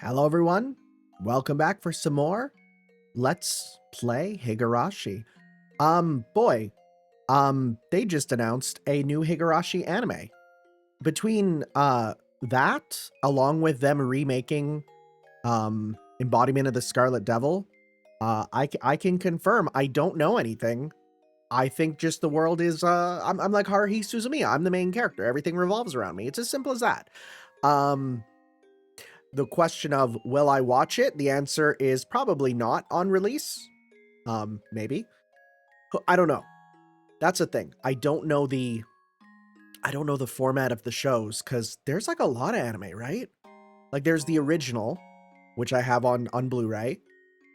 Hello, everyone. Welcome back for some more Let's Play Higurashi. Boy, they just announced a new Higurashi anime. Between, that, along with them remaking, Embodiment of the Scarlet Devil, I can confirm I don't know anything. I think just the world is, I'm like Haruhi Suzumiya. I'm the main character. Everything revolves around me. It's as simple as that. The question of will I watch it? The answer is probably not on release. Maybe. I don't know. That's a thing. I don't know the format of the shows because there's like a lot of anime, right? Like there's the original, which I have on Blu-ray.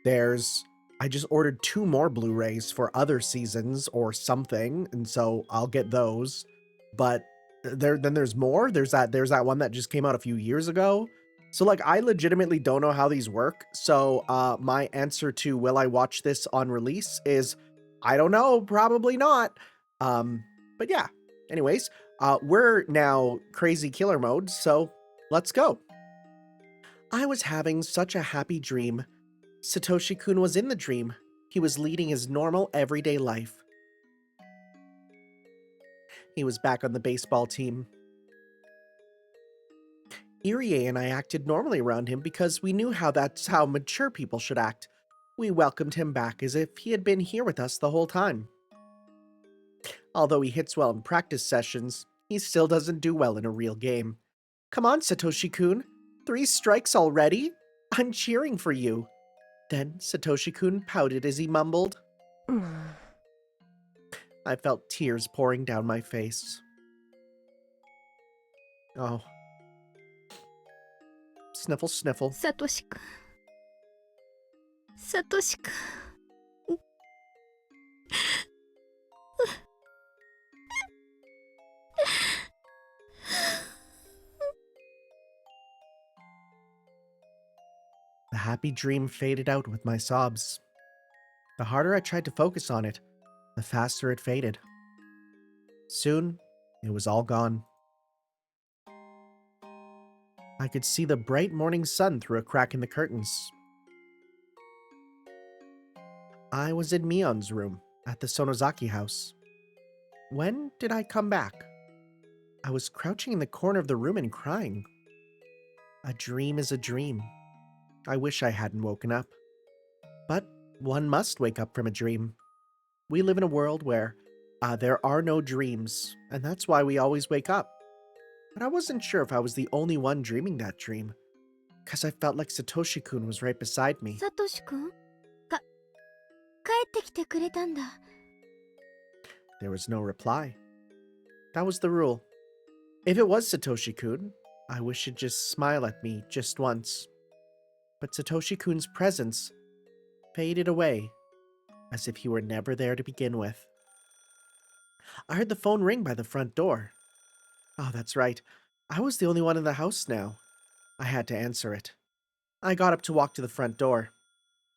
I just ordered 2 more Blu-rays for other seasons or something, and so I'll get those. But then there's more. There's that one that just came out a few years ago. So like I legitimately don't know how these work. So my answer to will I watch this on release is I don't know, probably not. But yeah. Anyways, we're now crazy killer mode, so let's go. I was having such a happy dream. Satoshi-kun was in the dream. He was leading his normal everyday life. He was back on the baseball team. Irie and I acted normally around him because we knew that's how mature people should act. We welcomed him back as if he had been here with us the whole time. Although he hits well in practice sessions, he still doesn't do well in a real game. Come on, Satoshi-kun. 3 strikes already? I'm cheering for you. Then Satoshi-kun pouted as he mumbled. I felt tears pouring down my face. Oh. Sniffle, sniffle. Satoshi-kun. Satoshi-kun. The happy dream faded out with my sobs. The harder I tried to focus on it, the faster it faded. Soon, it was all gone. I could see the bright morning sun through a crack in the curtains. I was in Mion's room at the Sonozaki house. When did I come back? I was crouching in the corner of the room and crying. A dream is a dream. I wish I hadn't woken up. But one must wake up from a dream. We live in a world where there are no dreams, and that's why we always wake up. But I wasn't sure if I was the only one dreaming that dream, because I felt like Satoshi-kun was right beside me. Satoshi-kun? 帰ってきてくれたんだ。 There was no reply. That was the rule. If it was Satoshi-kun, I wish he'd just smile at me just once. But Satoshi-kun's presence faded away, as if he were never there to begin with. I heard the phone ring by the front door. Oh, that's right. I was the only one in the house now. I had to answer it. I got up to walk to the front door.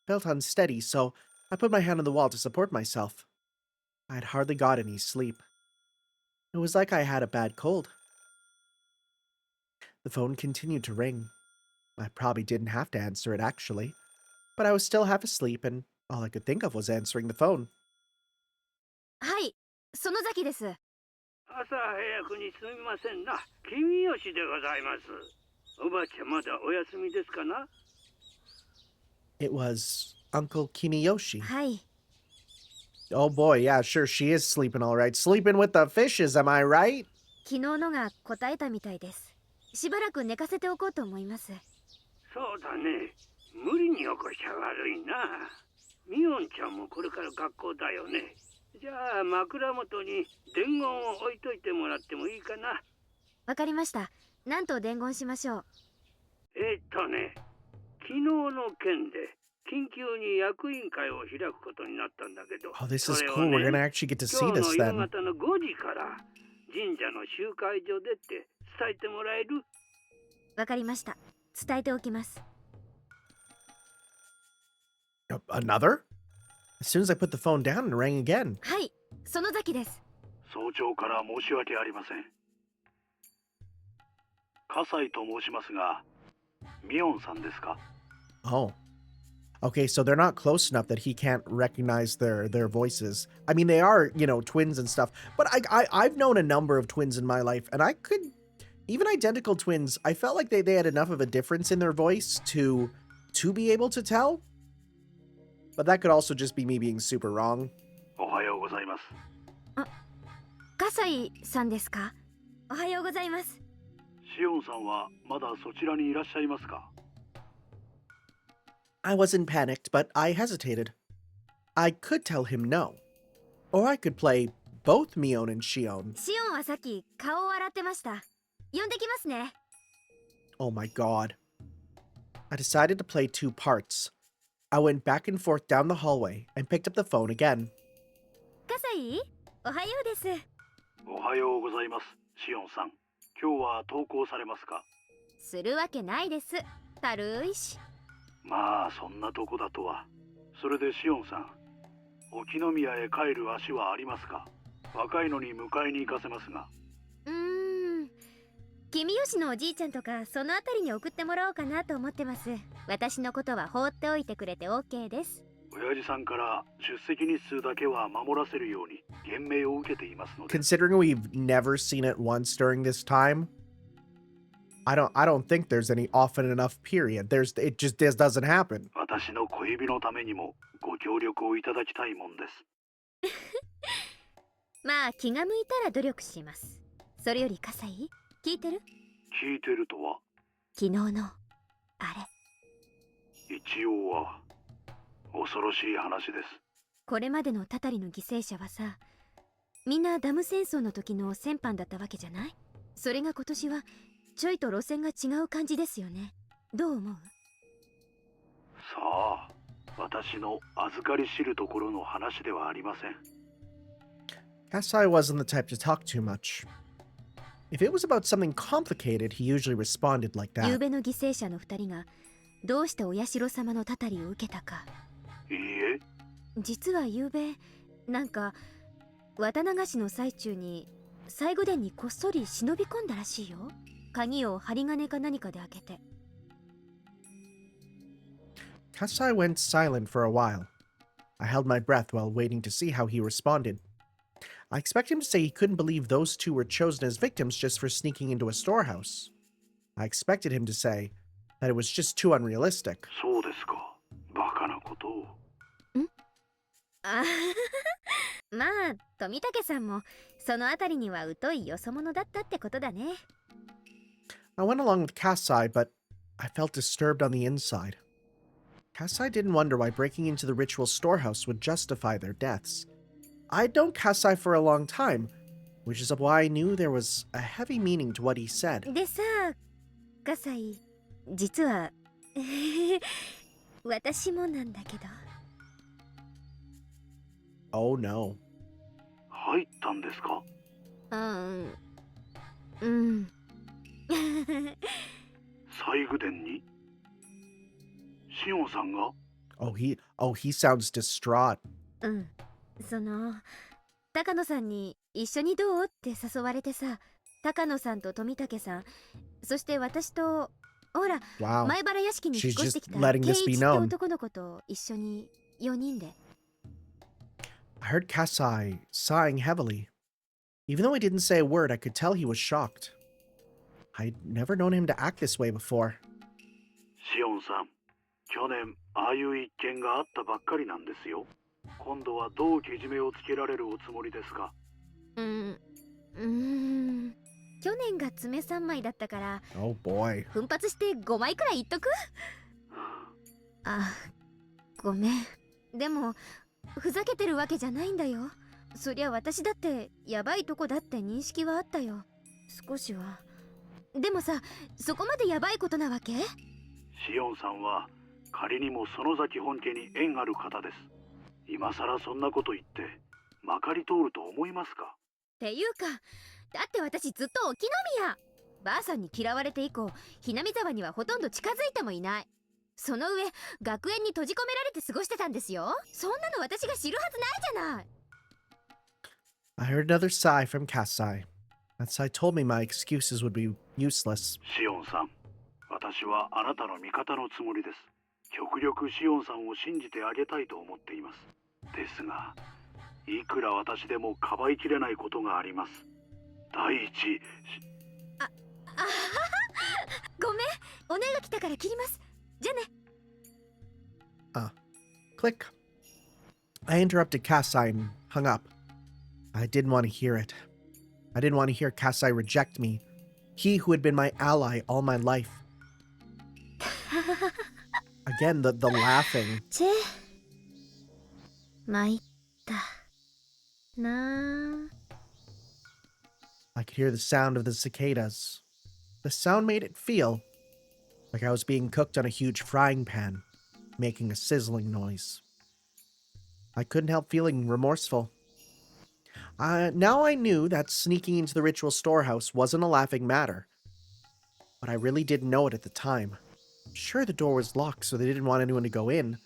Felt unsteady, so I put my hand on the wall to support myself. I had hardly got any sleep. It was like I had a bad cold. The phone continued to ring. I probably didn't have to answer it, actually. But I was still half asleep, and all I could think of was answering the phone. はい、園崎です。朝早くにすみませんな。君吉でございます。おばあちゃんまだお休みですかな？ It was Uncle Kimiyoshi. はい。 Oh boy, yeah, sure, she is sleeping all right. Sleeping with the fishes, am I right? 昨日のが答えたみたいです。しばらく寝かせておこうと思います。そうだね。無理に起こしちゃ悪いな。ミオンちゃんもこれから学校だよね。じゃあ枕元に伝言を置いといてもらってもいいかな。わかりました。なんと伝言しましょう。昨日の件で緊急に役員会を開くことになったんだけど。 Oh, this is cool. We're gonna actually get to see this 今日 then. の夕方の5時から神社の集会所でって伝えてもらえる？わかりました。伝えておきます。 Another? As soon as I put the phone down, it rang again. はい、園崎です。早朝から申し訳ありません。葛西と申しますが、ミオンさんですか？ Oh. Okay, so they're not close enough that he can't recognize their voices. I mean, they are, twins and stuff. But I've known a number of twins in my life, and I could even identical twins. I felt like they had enough of a difference in their voice to be able to tell. But that could also just be me being super wrong. おはようございます。葛西さんですか？おはようございます。シオンさんはまだそちらにいらっしゃいますか？ I wasn't panicked, but I hesitated. I could tell him no. Or I could play both Mion and Shion. シオンはさっき顔を洗ってました。呼んできますね。Oh my god. I decided to play two parts. I went back and forth down the hallway and picked up the phone again. 葛西、おはようです。おはようございます、シオンさん。今日は登校されますか？するわけないです。たるいし。まあそんなとこだとは。それでシオンさん、沖宮へ帰る足はありますか？若いのに迎えに行かせますが。君吉のおじいちゃんとかそのあたりに送ってもらおうかなと思ってます。私のことは放っておいてくれて OK です。親父さんから出席日数だけは守らせるように厳命を受けていますので。 Considering we've never seen it once during this time, I don't think there's any often enough period. It just doesn't happen. 私の小指のためにもご協力をいただきたいもんです。まあ気が向いたら努力します。それより葛西、聞いてる？聞いてるとは？昨日のあれ。一応は恐ろしい話です。これまでのたたりの犠牲者はさ、みんなダム戦争の時の戦犯だったわけじゃない？それが今年はちょいと路線が違う感じですよね。どう思う？さあ、私の預かり知るところの話ではありません。Kasai wasn't the type to talk too much. If it was about something complicated, he usually responded like 夕 that. べの犠牲者の2人がどうしてお社様のたたりを受けたか。いいえ、実は夕べなんか綿流しの最中に最後殿にこっそり忍び込んだらしいよ。鍵を針金か何かで開けて。Kasai went silent for a while. I held my breath while waiting to see how he responded. I expected him to say he couldn't believe those two were chosen as victims just for sneaking into a storehouse. I expected him to say that it was just too unrealistic. そうですか。バカなことを。あまあ富武さんもそのあたりには疎いよそ者だったってことだね。I went along with Kasai, but I felt disturbed on the inside. Kasai didn't wonder why breaking into the ritual storehouse would justify their deaths. I'd known Kasai for a long time, which is why I knew there was a heavy meaning to what he said. でさ、葛西、実は私もなんだけど。Oh no. 入ったんですか？うん。西宮殿に？シオンさんが？ he sounds distraught. その高野さんに一緒にどうって誘われてさ、高野さんと富武さん、そして私とほら、 Wow. 前原屋敷に引っ She's 越してき just た letting 圭 this 一 be って known. 男の子と一緒に4人で。I heard Kasai sighing heavily. Even though he didn't say a word, I could tell he was shocked. I'd never known him to act this way before. シオンさん、去年ああいう一件があったばっかりなんですよ。今度はどうけじめをつけられるおつもりですか？去年が爪3枚だったから、 Oh boy. 奮発して5枚くらい言っとく？あ、ごめん。でもふざけてるわけじゃないんだよ。そりゃ私だってやばいとこだって認識はあったよ。少しは。でもさ、そこまでやばいことなわけ？シオンさんは仮にも園崎本家に縁ある方です。今さらそんなこと言ってまかり通ると思いますか？っていうか、だって私ずっと沖宮。ばあさんに嫌われて以降、ひなみ沢にはほとんど近づいてもいない。その上、学園に閉じ込められて過ごしてたんですよ。そんなの私が知るはずないじゃない。I heard another sigh from Kasai. That sigh told me my excuses would be useless. シオンさん、私はあなたの味方のつもりです。極力シオンさんを信じてあげたいと思っています。ですが、いくら私でもかばいきれないことがあります。第一、あははごめん、お姉が来たから切ります。じゃね。Click. I interrupted Kasai and hung up. I didn't want to hear it. I didn't want to hear Kasai reject me. He who had been my ally all my life. Again, the laughing. チェ参ったな。 I could hear the sound of the cicadas. The sound made it feel like I was being cooked on a huge frying pan, making a sizzling noise. I couldn't help feeling remorseful. Now I knew that sneaking into the ritual storehouse wasn't a laughing matter, but I really didn't know it at the time. Sure, the door was locked, so they didn't want anyone to go in.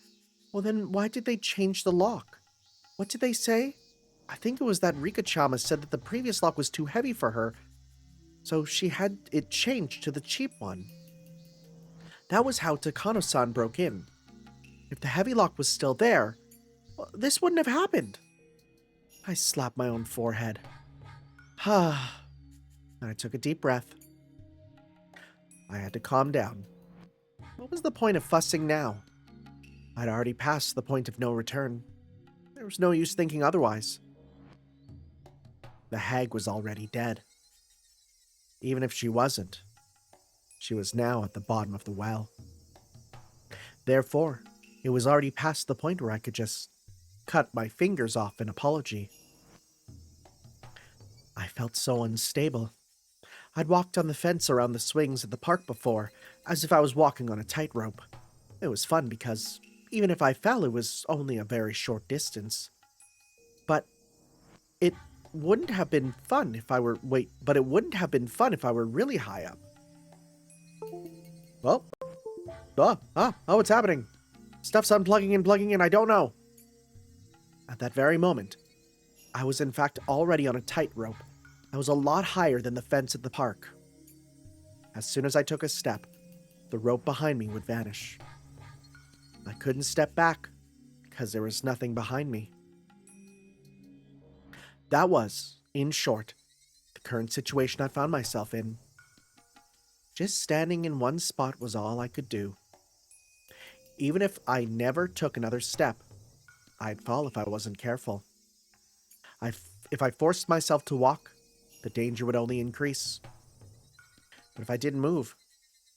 Well, then why did they change the lock? What did they say? I think it was that Rika-chama said that the previous lock was too heavy for her, so she had it changed to the cheap one. That was how Takano-san broke in. If the heavy lock was still there, well, this wouldn't have happened. I slapped my own forehead. And I took a deep breath. I had to calm down. What was the point of fussing now? I'd already passed the point of no return. There was no use thinking otherwise. The hag was already dead. Even if she wasn't, she was now at the bottom of the well. Therefore, it was already past the point where I could just cut my fingers off in apology. I felt so unstable. I'd walked on the fence around the swings at the park before, as if I was walking on a tightrope. It was fun because, even if I fell, it was only a very short distance. But it wouldn't have been fun if I were really high up. Well, what's happening? Stuff's unplugging and plugging in, I don't know. At that very moment, I was in fact already on a tightrope. I was a lot higher than the fence at the park. As soon as I took a step, the rope behind me would vanish. I couldn't step back because there was nothing behind me. That was, in short, the current situation I found myself in. Just standing in one spot was all I could do. Even if I never took another step, I'd fall if I wasn't careful. If I forced myself to walk, the danger would only increase. But if I didn't move,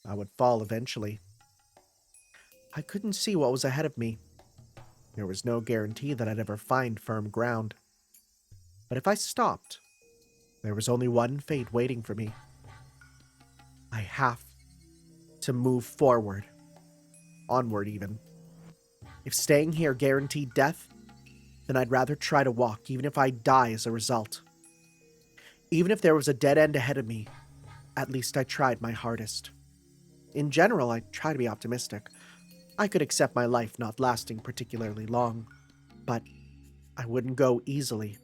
I would fall eventually. I couldn't see what was ahead of me. There was no guarantee that I'd ever find firm ground. But if I stopped, there was only one fate waiting for me. I have to move forward. Onward, even. If staying here guaranteed death, then I'd rather try to walk, even if I die as a result. Even if there was a dead end ahead of me, at least I tried my hardest. In general, I try to be optimistic. I could accept my life not lasting particularly long, but I wouldn't go easily.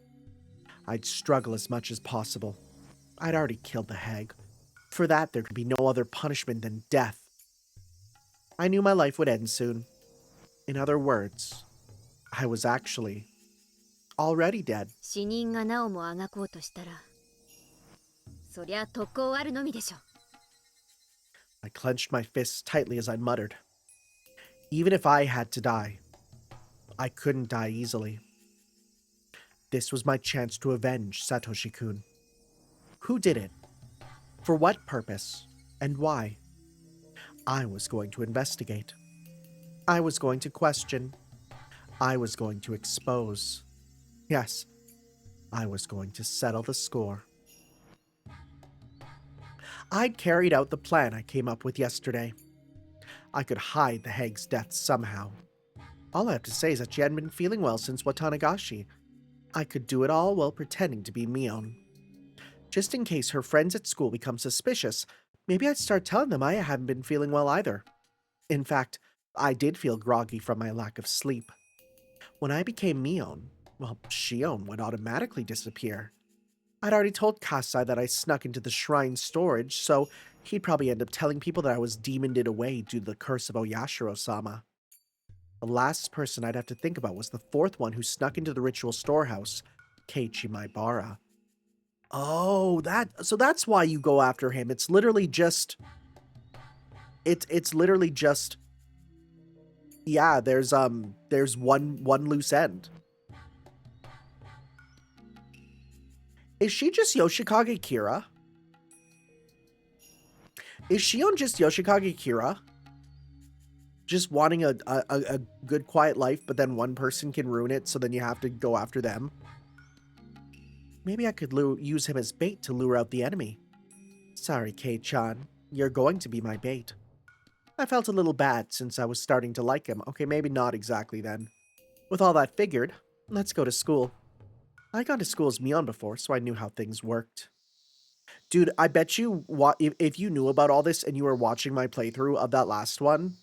I'd struggle as much as possible. I'd already killed the hag. For that, there could be no other punishment than death. I knew my life would end soon. In other words, I was actually already dead. 死人がなおもあがこうとしたら、そりゃ特攻あるのみでしょ。 I clenched my fists tightly as I muttered. Even if I had to die, I couldn't die easily. This was my chance to avenge Satoshi-kun. Who did it? For what purpose? And why? I was going to investigate. I was going to question. I was going to expose. Yes, I was going to settle the score. I'd carried out the plan I came up with yesterday. I could hide the hag's death somehow. All I have to say is that she hadn't been feeling well since Watanagashi. I could do it all while pretending to be Mion. Just in case her friends at school become suspicious, maybe I'd start telling them I haven't been feeling well either. In fact, I did feel groggy from my lack of sleep. When I became Mion, well, Shion would automatically disappear. I'd already told Kasai that I snuck into the shrine storage, so He'd probably end up telling people that I was demoned away due to the curse of Oyashiro-sama. The last person I'd have to think about was the fourth one who snuck into the ritual storehouse, Keiichi Maibara. Oh, so that's why you go after him. It's literally just it's literally just yeah, there's one loose end. Is she just Yoshikage Kira? Is Shion just Yoshikage Kira? Just wanting a good quiet life, but then one person can ruin it, so then you have to go after them. Maybe I could use him as bait to lure out the enemy. Sorry, Kei-chan. You're going to be my bait. I felt a little bad since I was starting to like him. Okay, maybe not exactly then. With all that figured, let's go to school. I gone to school as Mion before, so I knew how things worked. Dude, I bet you if you knew about all this and you were watching my playthrough of that last one,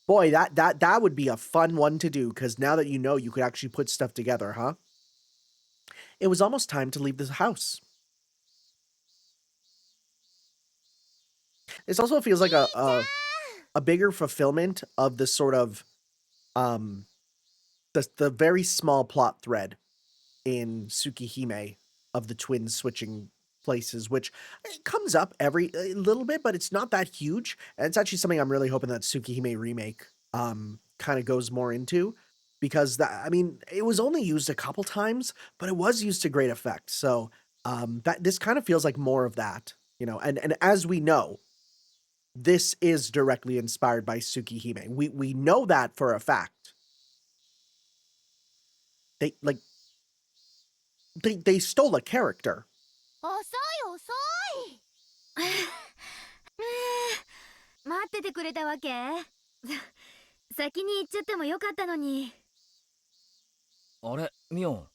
boy, that would be a fun one to do, because now that you know, you could actually put stuff together, huh? It was almost time to leave the house. This also feels like a bigger fulfillment of the sort of the very small plot thread in Tsukihime of the twins switching places, which it comes up a little bit, but it's not that huge. And it's actually something I'm really hoping that Tsukihime remake kind of goes more into, because it was only used a couple times, but it was used to great effect. So that this kind of feels like more of that, and as we know, this is directly inspired by Tsukihime. We know that for a fact. They stole a character. 遅い遅い待っててくれたわけ先に行っちゃってもよかったのに。あれ、ミオン。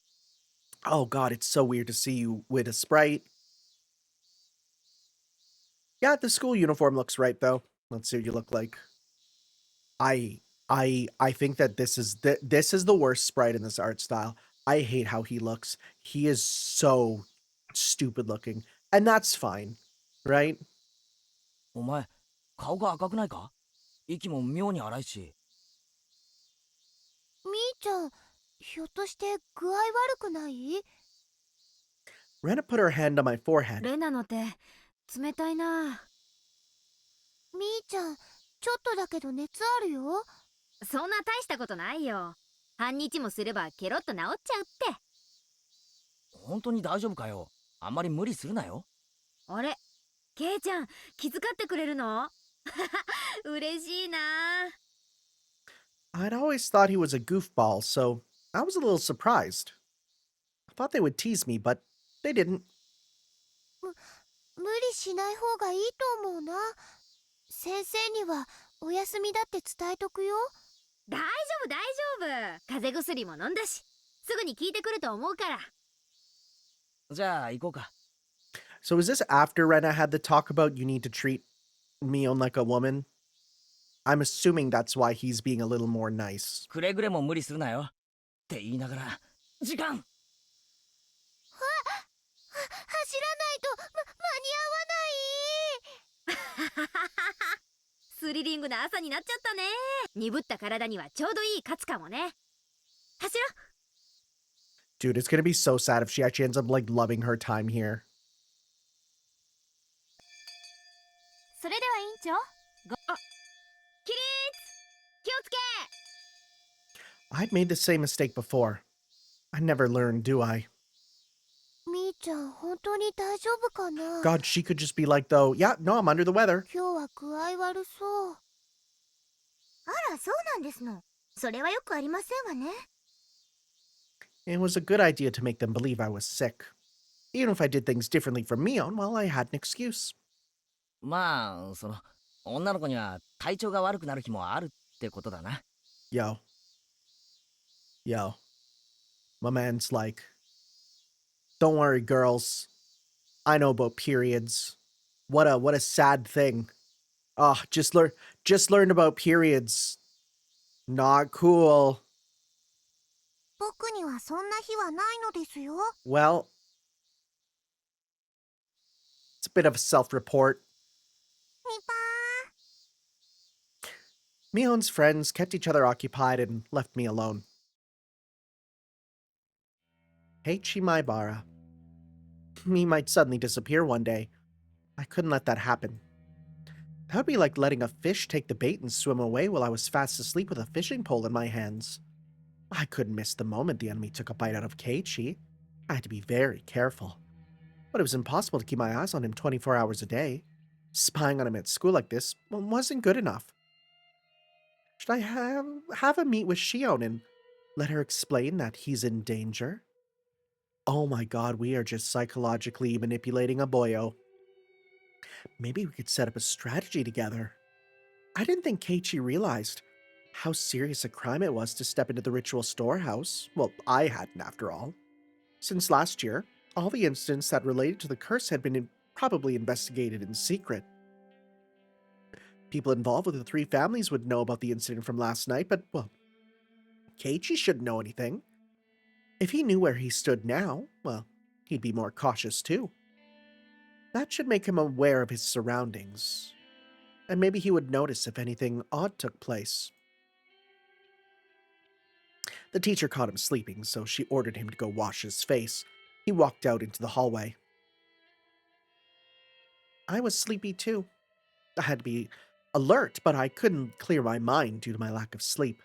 Oh god, it's so weird to see you with a sprite. Yeah, the school uniform looks right though. Let's see what you look like. I think that this is the worst sprite in this art style. I hate how he looks. He is so stupid looking. And that's fine, right? お前、顔が赤くないか？息も妙に荒いし。みーちゃん、ひょっとして具合悪くない？ Rena put her hand on my forehead. レナの手、冷たいな。みーちゃん、ちょっとだけど熱あるよ。そんな大したことないよ。半日もすればケロッと治っちゃうって。本当に大丈夫かよ。あんまり無理するなよ。あれ、ケイちゃん、気遣ってくれるの？嬉しいな。I'd always thought he was a goofball, so I was a little surprised. I thought they would tease me, but they didn't. 無理しない方がいいと思うな。先生にはお休みだって伝えとくよ。大丈夫大丈夫。風邪薬も飲んだし、すぐに効いてくると思うから。じゃあ行こうか。So is this after Rena had the talk about you need to treat Mion like a woman? I'm assuming that's why he's being a little more nice. くれぐれも無理するなよ。って言いながら、時間！走らないと間に合わない。スリリングな朝になっちゃったね。鈍った体にはちょうどいいカツかもね。走ろ。Dude, it's gonna be so sad if she actually ends up like loving her time here. それでは委員長、起立、気をつけ。 I'd made the same mistake before. I never learn, do I? みーちゃん、本当に大丈夫かな？ God, she could just be like, though, yeah, no, I'm under the weather. 今日は具合悪そう。あら、そうなんですの。それはよくありませんわね。It was a good idea to make them believe I was sick. Even if I did things differently from Mion, well, I had an excuse. まあ、女の子には体調が悪くなる日もあるってことだな。Yo. My man's like, don't worry, girls. I know about periods. What a sad thing. Oh, just learned about periods. Not cool. 僕にはそんな日はないのですよ。 Well, it's a bit of a self-report. Mion's friends kept each other occupied and left me alone. Heichi Maibara. He might suddenly disappear one day. I couldn't let that happen. That would be like letting a fish take the bait and swim away while I was fast asleep with a fishing pole in my hands. I couldn't miss the moment the enemy took a bite out of Keiichi. I had to be very careful. But it was impossible to keep my eyes on him 24 hours a day. Spying on him at school like this wasn't good enough. Should I have a meet with Shion and let her explain that he's in danger? Oh my god, we are just psychologically manipulating a boyo. Maybe we could set up a strategy together. I didn't think Keiichi realized how serious a crime it was to step into the ritual storehouse. Well, I hadn't, after all. Since last year, all the incidents that related to the curse had been probably investigated in secret. People involved with the three families would know about the incident from last night, but, well, Keiichi shouldn't know anything. If he knew where he stood now, well, he'd be more cautious too. That should make him aware of his surroundings. And maybe he would notice if anything odd took place. The teacher caught him sleeping, so she ordered him to go wash his face. He walked out into the hallway. I was sleepy too. I had to be alert, but I couldn't clear my mind due to my lack of sleep.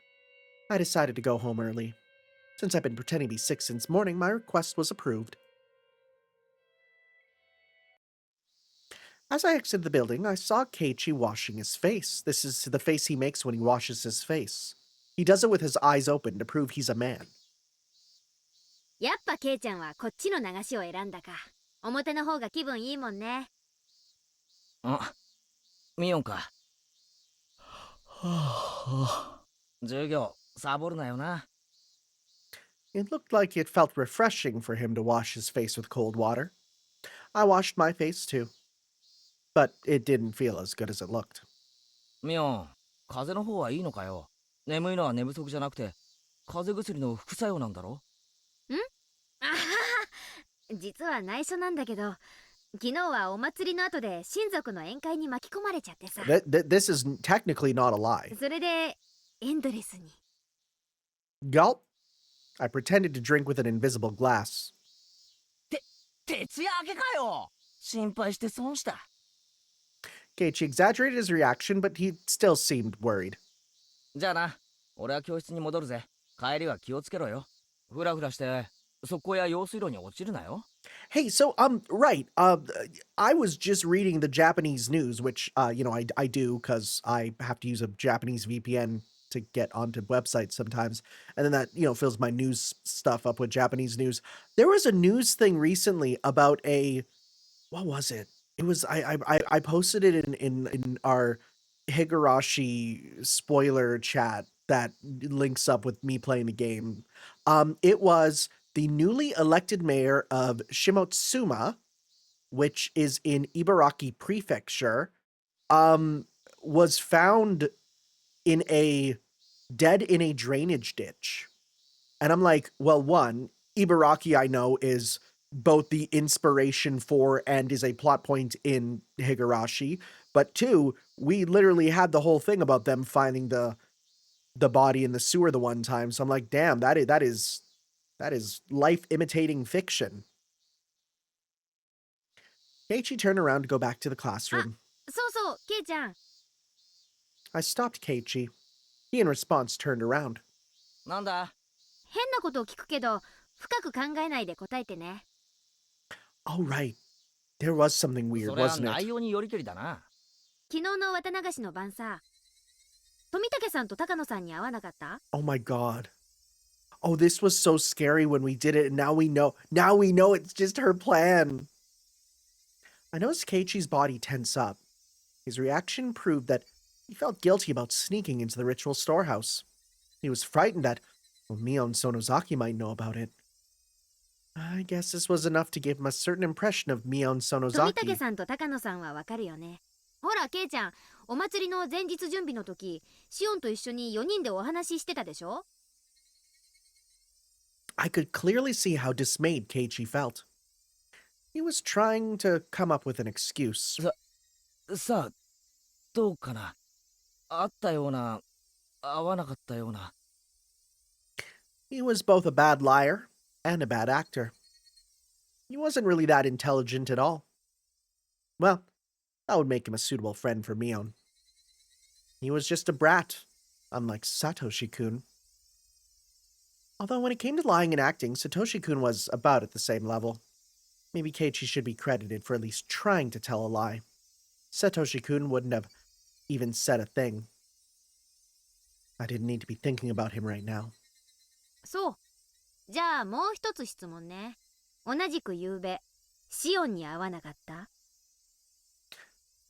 I decided to go home early. Since I've been pretending to be sick since morning, my request was approved. As I exited the building, I saw Keiichi washing his face. This is the face he makes when he washes his face. He does it with his eyes open to prove he's a man. やっぱケイちゃんはこっちの流しを選んだか。表の方が気分いいもんね。あ、ミオンか。授業サボるなよな。It looked like it felt refreshing for him to wash his face with cold water. I washed my face too. But it didn't feel as good as it looked. ミオン、風邪の方はいいのかよ。眠いのは寝不足じゃなくて、風邪薬の副作用なんだろ。あはは実は内緒なんだけど、昨日はお祭りの後で親族の宴会に巻き込まれちゃってさ。This is technically not a lie. それでエンドレスに。Gulp. I pretended to drink with an invisible glass. 徹夜明けかよ。心配して損した。Keiichi exaggerated his reaction, but he still seemed worried. じゃあな、俺は教室に戻るぜ。帰りは気をつけろよ。ふらふらして、そこや用水路に落ちるなよ。Hey, so, right, I was just reading the Japanese news, which, I do, because I have to use a Japanese VPN to get onto websites sometimes, and then that, fills my news stuff up with Japanese news. There was a news thing recently about what was it? It was, I posted it in our Higurashi spoiler chat that links up with me playing the game. It was the newly elected mayor of Shimotsuma, which is in Ibaraki Prefecture, was found dead in a drainage ditch. And I'm like, well, one, Ibaraki I know is both the inspiration for and is a plot point in Higurashi, but two, we literally had the whole thing about them finding the body in the sewer the one time. So I'm like, damn, that is life imitating fiction. Keiichi turned around to go back to the classroom. そうそう、ケイちゃん。I stopped Keiichi. He, in response, turned around. なんだ。変なことを聞くけど、深く考えないで答えてね。Oh, right. There was something weird, それは wasn't 内 it? 容によりけりだな。昨日の綿流しの晩さ、富武さんと高野さんに会わなかった？ Oh my god. Oh, this was so scary when we did it, and now we know. Now we know it's just her plan. I noticed Keiichi's body tense up. His reaction proved that he felt guilty about sneaking into the ritual storehouse. He was frightened that, Mion Sonozaki might know about it. I guess this was enough to give him a certain impression of Mion 富武 Sonozaki. さんと高野さんはわかるよね。ほら、ケイちゃん、お祭りの前日準備の時、シオンと一緒に4人でお話ししてたでしょ？ I could clearly see how dismayed Keiichi felt. He was trying to come up with an excuse. さあ、どうかな。あったような、合わなかったような。He was both a bad liar and a bad actor. He wasn't really that intelligent at all. Well, that would make him a suitable friend for Mion. He was just a brat, unlike Satoshi-kun. Although when it came to lying and acting, Satoshi-kun was about at the same level. Maybe Keiichi should be credited for at least trying to tell a lie. Satoshi-kun wouldn't have even said a thing. I didn't need to be thinking about him right now. そう。じゃあもう一つ質問ね。同じく夕べ、シオンに会わなかった？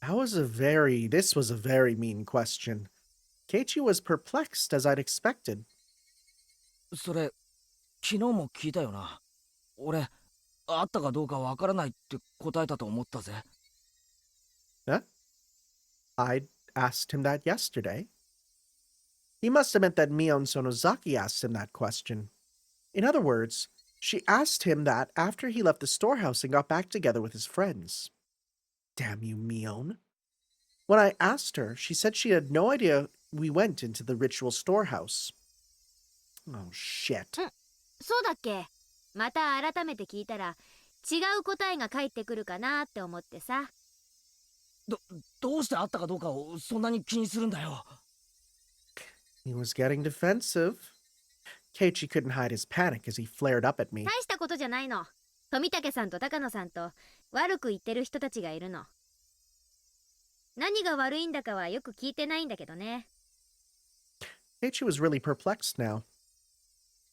This was a very mean question. Keiichi was perplexed as I'd expected. それ、昨日も聞いたよな。俺、あったかどうかわからないって答えたと思ったぜ。Huh? I'd asked him that yesterday. He must have meant that Mion Sonozaki asked him that question. In other words, she asked him that after he left the storehouse and got back together with his friends. Damn you, Mion. When I asked her, she said she had no idea we went into the ritual storehouse. Oh, shit. そうだっけ？また改めて聞いたら違う答えが返ってくるかなって思ってさ。どうしてあったかどうかをそんなに気にするんだよ。He was getting defensive. Keiichi couldn't hide his panic as he flared up at me. 大したことじゃないの。富武さんと高野さんと悪く言ってる人たちがいるの。何が悪いんだかはよく聞いてないんだけどね。Keiichi was really perplexed now.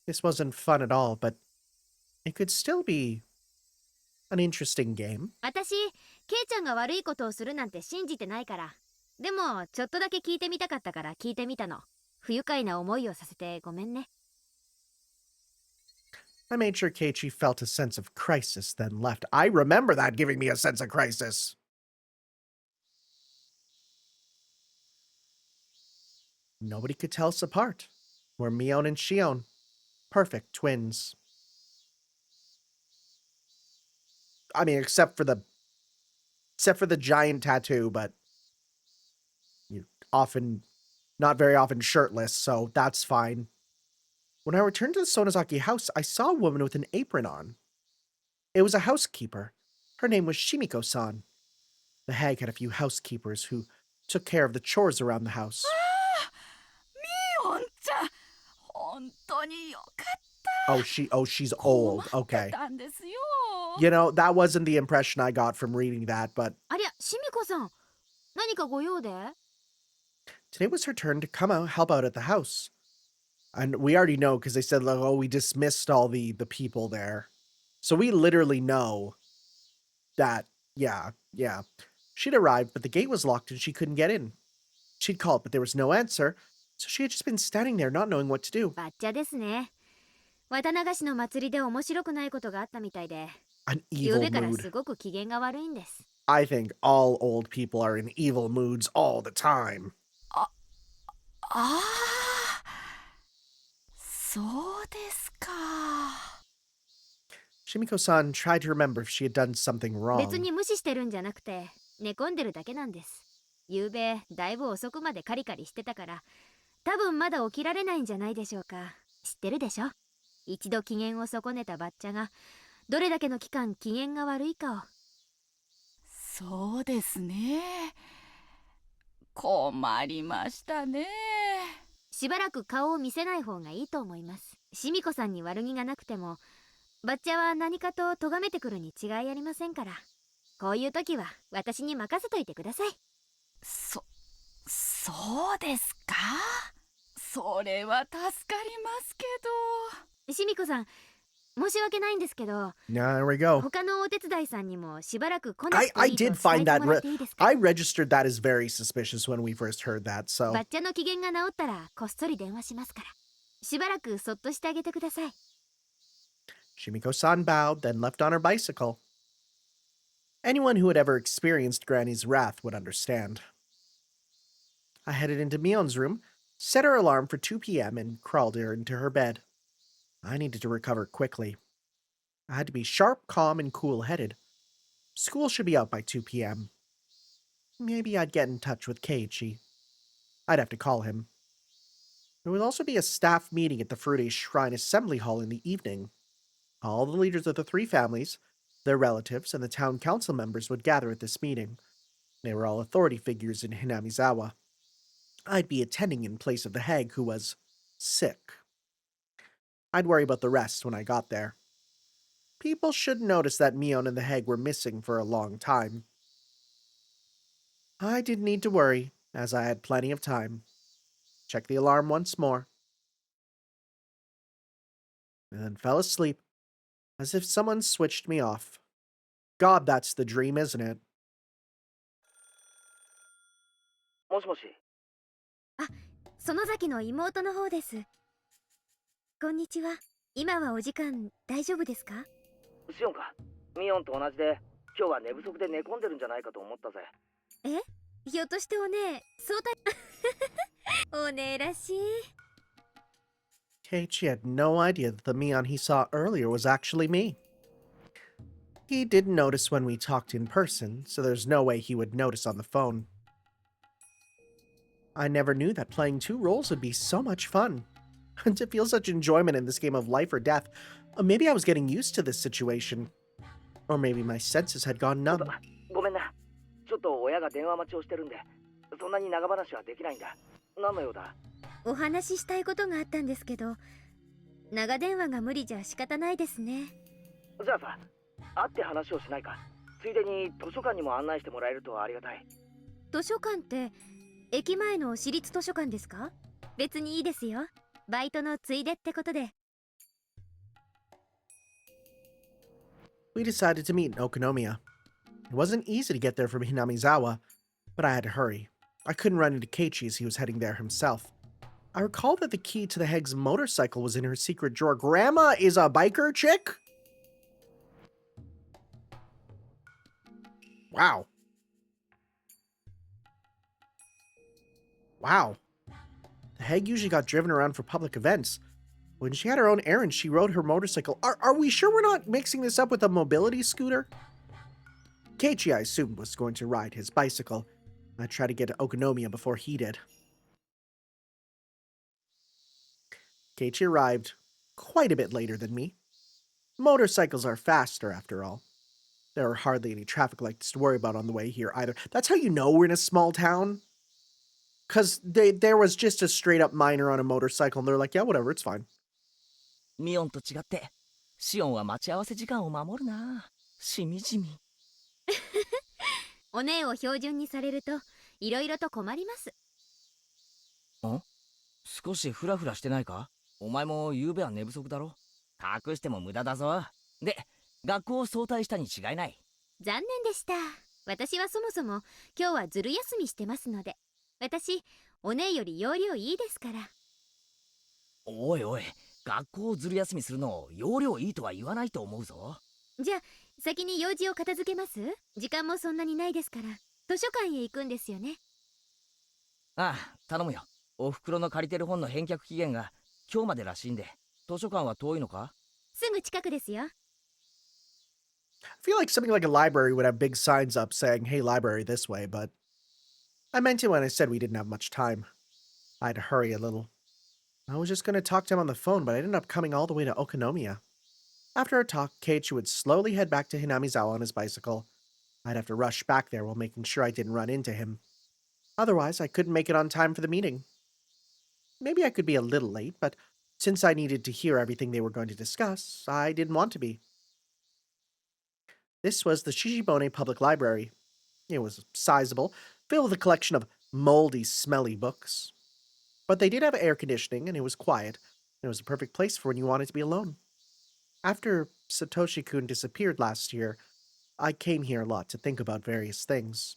This wasn't fun at all, but it could still be an interesting game. 私、ケイちゃんが悪いことをするなんて信じてないから。でも、ちょっとだけ聞いてみたかったから聞いてみたの。不愉快な思いをさせてごめんね。I made sure Keiichi felt a sense of crisis, then left. I remember that giving me a sense of crisis. Nobody could tell us apart. We're Mion and Shion. Perfect twins. I mean, except for the giant tattoo, but not very often shirtless, so that's fine. When I returned to the Sonozaki house, I saw a woman with an apron on. It was a housekeeper. Her name was Shimiko-san. The hag had a few housekeepers who took care of the chores around the house. Mion-chan! 本当によかった。 She's old. Okay. 困ってたんですよ。 You know, that wasn't the impression I got from reading that, but ありゃ、シミコさん。何かご用で？ today was her turn to come out, help out at the house. And we already know because they said, like, oh, we dismissed all the people there. So we literally know that, yeah. She'd arrived, but the gate was locked and she couldn't get in. She'd called, but there was no answer. So she had just been standing there not knowing what to do. バッチャですね。綿流しの祭りで面白くないことがあったみたいで、 An 夕 evil べからす mood. ごく機嫌が悪いんです。 I think all old people are in evil moods all the time. ああ、そうですか。 Shimiko-san tried to remember if she had done something 別 wrong. に無視してるんじゃなくて、寝込んでるだけなんです。夕べ、だいぶ遅くまでカリカリしてたから、多分まだ起きられないんじゃないでしょうか。知ってるでしょ？一度機嫌を損ねたバッチャが、どれだけの期間機嫌が悪いかを。そうですね。困りましたね。しばらく顔を見せない方がいいと思います。シミコさんに悪気がなくても、バッチャは何かと咎めてくるに違いありませんから。こういう時は私に任せといてください。そうですか。それは助かりますけど。シミコさん、申し訳ないんですけど、 There we go. 他のお手伝いさんにもしばらく来なくて I いいと did 伝 find えて that もらっていいですか？ I registered that as very suspicious when we first heard that, so バッチャの機嫌が治ったらこっそり電話しますから。しばらくそっとしてあげてください。 Shimiko-san bowed, then left on her bicycle. Anyone who had ever experienced Granny's wrath would understand. I headed into Mion's room, set her alarm for 2 p.m., and crawled her into her bed. I needed to recover quickly. I had to be sharp, calm, and cool-headed. School should be out by 2 p.m. Maybe I'd get in touch with Keiichi. I'd have to call him. There would also be a staff meeting at the Furude Shrine Assembly Hall in the evening. All the leaders of the three families, their relatives, and the town council members would gather at this meeting. They were all authority figures in Hinamizawa. I'd be attending in place of the hag who was sick. I'd worry about the rest when I got there. People should notice that Mion and the hag were missing for a long time. I didn't need to worry, as I had plenty of time. Checked the alarm once more, and then fell asleep, as if someone switched me off. God, that's the dream, isn't it? もしもし。園崎の妹の方です。こんにちは。今はお時間大丈夫ですか？シオンか。ミオンと同じで、今日は寝不足で寝込んでるんじゃないかと思ったぜ。え？ひょっとしてお姉、そうたお姉らしい。Keiichi had no idea that the Mion he saw earlier was actually me. He didn't notice when we talked in person, so there's no way he would notice on the phone. I never knew that playing two roles would be so much fun. And to feel such enjoyment in this game of life or death, maybe I was getting used to this situation. Or maybe my senses had gone numb. ごめんな。ちょっと親が電話待ちをしてるんで、そんなに長話はできないんだ。何の用だ？お話ししたいことがあったんですけど、長電話が無理じゃ仕方ないですね。じゃあさ、会って話をしないか。ついでに図書館にも案内してもらえるとありがたい。図書館って駅前の私立図書館ですか？別にいいですよ。バイトのついでってことで。We decided to meet in Okonomiya. It wasn't easy to get there from Hinamizawa, but I had to hurry. I couldn't run into Keiichi as he was heading there himself. I recall that the key to the hag's motorcycle was in her secret drawer. Grandma is a biker chick? Wow. Wow. The hag usually got driven around for public events. When she had her own errands, she rode her motorcycle. Are we sure we're not mixing this up with a mobility scooter? Keiichi, I assumed, was going to ride his bicycle. I tried to get to Okonomiya before he did. Keiichi arrived quite a bit later than me. Motorcycles are faster, after all. There are hardly any traffic lights to worry about on the way here either. That's how you know we're in a small town. Because there was just a straight-up miner on a motorcycle, and they're like, yeah, whatever, it's fine. ミオンと違って、シオンは待ち合わせ時間を守るな。しみじみ。お姉を標準にされるといろいろと困ります。ん？少しフラフラしてないか？お前も昨べは寝不足だろ。隠しても無駄だぞ。で、学校を早退したに違いない。残念でした。私はそもそも今日はずる休みしてますので。私、お姉より容量いいですから。おいおい、学校をずる休みするのを容量いいとは言わないと思うぞ。じゃあ先に用事を片付けます？時間もそんなにないですから。図書館へ行くんですよね。ああ、頼むよ。おふくろの借りてる本の返却期限が今日までらしいんで。図書館は遠いのか？すぐ近くですよ。I feel like something like a library would have big signs up saying, hey, library this way, but I meant it when I said we didn't have much time. I had to hurry a little. I was just going to talk to him on the phone, but I ended up coming all the way to Okonomiya. After our talk, Keiichi would slowly head back to Hinamizawa on his bicycle. I'd have to rush back there while making sure I didn't run into him. Otherwise, I couldn't make it on time for the meeting. Maybe I could be a little late, but since I needed to hear everything they were going to discuss, I didn't want to be. This was the Shishibone Public Library. It was sizable, filled with a collection of moldy, smelly books. But they did have air conditioning, and it was quiet. It was a perfect place for when you wanted to be alone. After Satoshi-kun disappeared last year, I came here a lot to think about various things.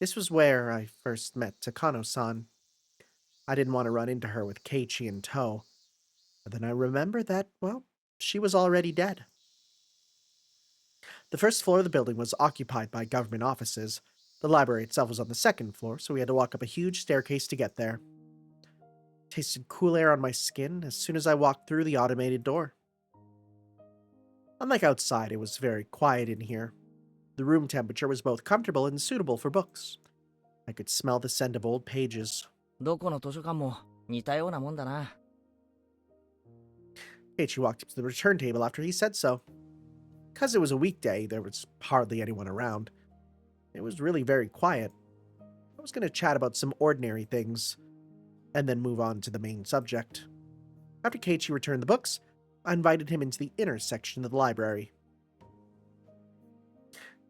This was where I first met Takano-san. I didn't want to run into her with Keiichi in tow. But then I remembered that, well, she was already dead. The first floor of the building was occupied by government offices. The library itself was on the second floor, so we had to walk up a huge staircase to get there. It tasted cool air on my skin as soon as I walked through the automated door. Unlike outside, it was very quiet in here. The room temperature was both comfortable and suitable for books. I could smell the scent of old pages. どこの図書館も似たようなもんだな。Keiichi walked up to the return table after he said so. Because it was a weekday, there was hardly anyone around. It was really very quiet. I was going to chat about some ordinary things, and then move on to the main subject. After Keiichi returned the books, I invited him into the inner section of the library.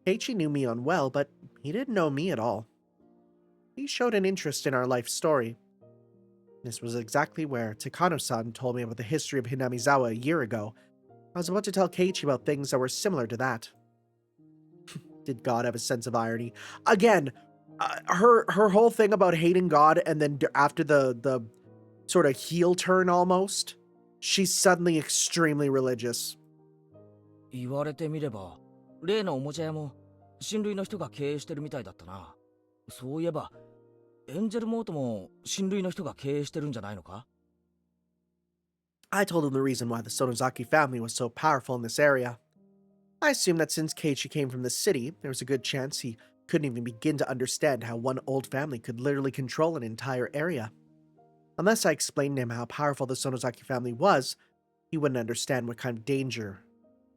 Keiichi knew Mion well, but he didn't know me at all. He showed an interest in our life story. This was exactly where Takano-san told me about the history of Hinamizawa a year ago. I was about to tell Keiichi about things that were similar to that. Did God have a sense of irony? Again, her whole thing about hating God, and then after the sort of heel turn almost, she's suddenly extremely religious. 言われてみれば、例のおもちゃ屋も親類の人が経営してるみたいだったな。そういえば、エンジェルモートも親類の人が経営してるんじゃないのか？ I told him the reason why the Sonozaki family was so powerful in this area. I assumed that since Keiichi came from the city, there was a good chance he couldn't even begin to understand how one old family could literally control an entire area. Unless I explained to him how powerful the Sonozaki family was, he wouldn't understand what kind of danger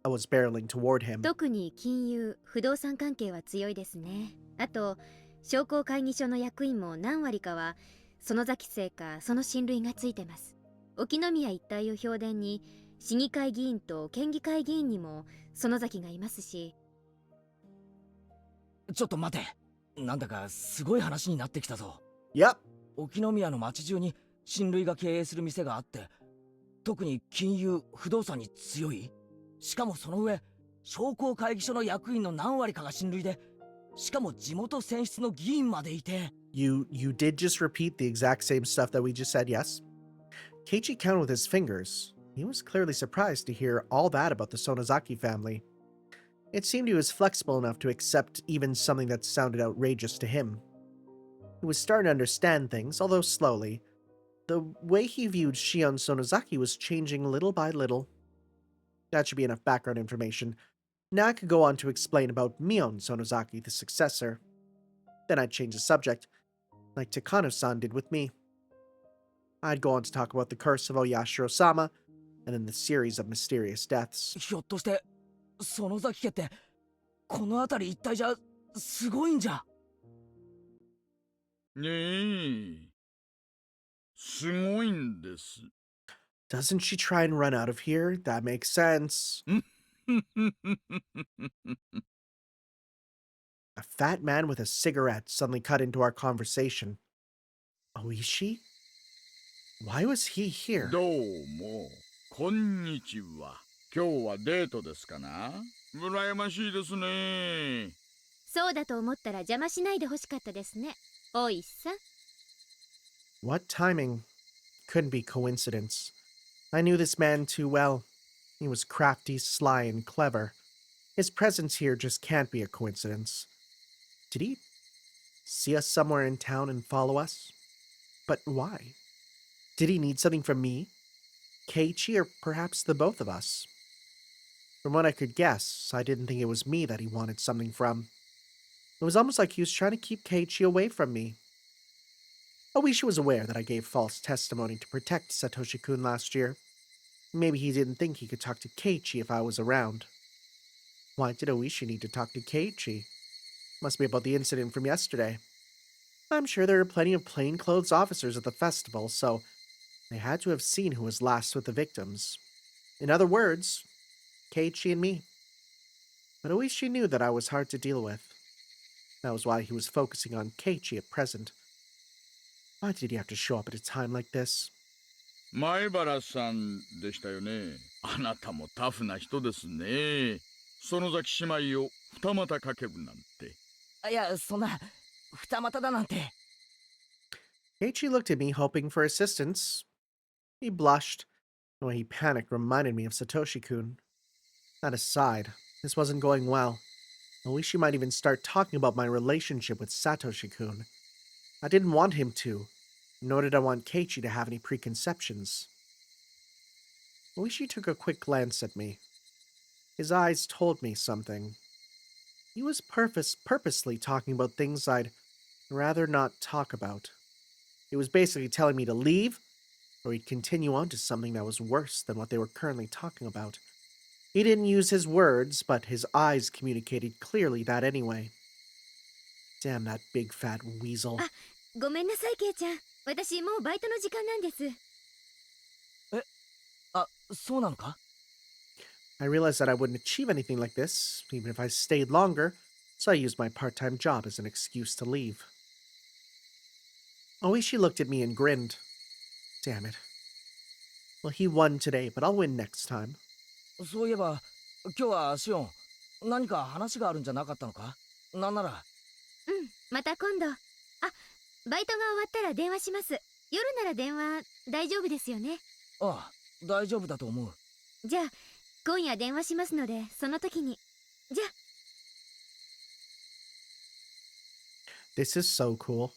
I was barreling toward him. 特に金融不動産関係は強いですね。あと商工会議所の役員も何割かはその崎姓かその親類がついてます。沖宮一帯を評伝に市議会議員と県議会議員にもその崎がいますし。ちょっと待て。なんだかすごい話になってきたぞ。Yep. 沖宮の町中に親類が経営する店があって、特に金融不動産に強い。しかもその上、商工会議所の役員の何割かが親類で、しかも地元選出の議員までいて。You did just repeat the exact same stuff that we just said, yes? Keiichi counted with his fingers. He was clearly surprised to hear all that about the Sonozaki family. It seemed he was flexible enough to accept even something that sounded outrageous to him. He was starting to understand things, although slowly. The way he viewed Shion Sonozaki was changing little by little. That should be enough background information. Now I could go on to explain about Mion Sonozaki, the successor. Then I'd change the subject, like Takano-san did with me. I'd go on to talk about the curse of Oyashiro-sama, and then the series of mysterious deaths. ひょっとして園崎家ってこの辺り一帯じゃすごいんじゃ。ねえ、すごいんです。Doesn't she try and run out of here? That makes sense. A fat man with a cigarette suddenly cut into our conversation. Oishi? Why was he here? どうも、こんにちは。今日はデートですかな？羨ましいですね。そうだと思ったら邪魔しないでほしかったですね。おいさん。What timing? Couldn't be coincidence. I knew this man too well. He was crafty, sly, and clever. His presence here just can't be a coincidence. Did he see us somewhere in town and follow us? But why? Did he need something from me, Keiichi, or perhaps the both of us? From what I could guess, I didn't think it was me that he wanted something from. It was almost like he was trying to keep Keiichi away from me. Oishi was aware that I gave false testimony to protect Satoshi-kun last year. Maybe he didn't think he could talk to Keiichi if I was around. Why did Oishi need to talk to Keiichi? Must be about the incident from yesterday. I'm sure there are plenty of plainclothes officers at the festival, so they had to have seen who was last with the victims. In other words, Keiichi and me. But Oishi knew that I was hard to deal with. That was why he was focusing on Keiichi at present. Why did he have to show up at a time like this? 前原さんでしたよね。あなたもタフな人ですね。園崎姉妹を二股かけるなんて。いや、そんな二股だなんて。Keiichi looked at me, hoping for assistance. He blushed. The way he panicked reminded me of Satoshi-kun. That aside, this wasn't going well. Oishi might even start talking about my relationship with Satoshi-kun. I didn't want him to, nor did I want Keiichi to have any preconceptions. Oishi took a quick glance at me. His eyes told me something. He was purposely talking about things I'd rather not talk about. It was basically telling me to leave, or he'd continue on to something that was worse than what they were currently talking about. He didn't use his words, but his eyes communicated clearly that anyway. Damn that big fat weasel. ごめんなさい、ケイちゃん。私もうバイトの時間なんです。あ、そうなのか？ I realized that I wouldn't achieve anything like this, even if I stayed longer, so I used my part-time job as an excuse to leave. Oishi looked at me and grinned. Damn it. Well, he won today, but I'll win next time. そういえば、今日はシオン、何か話があるんじゃなかったのか？なんなら。うん、また今度。あ、バイトが終わったら電話します。夜なら電話大丈夫ですよね。ああ、大丈夫だと思う。じゃあ、今夜電話しますので、その時に。じゃあ。This is so cool.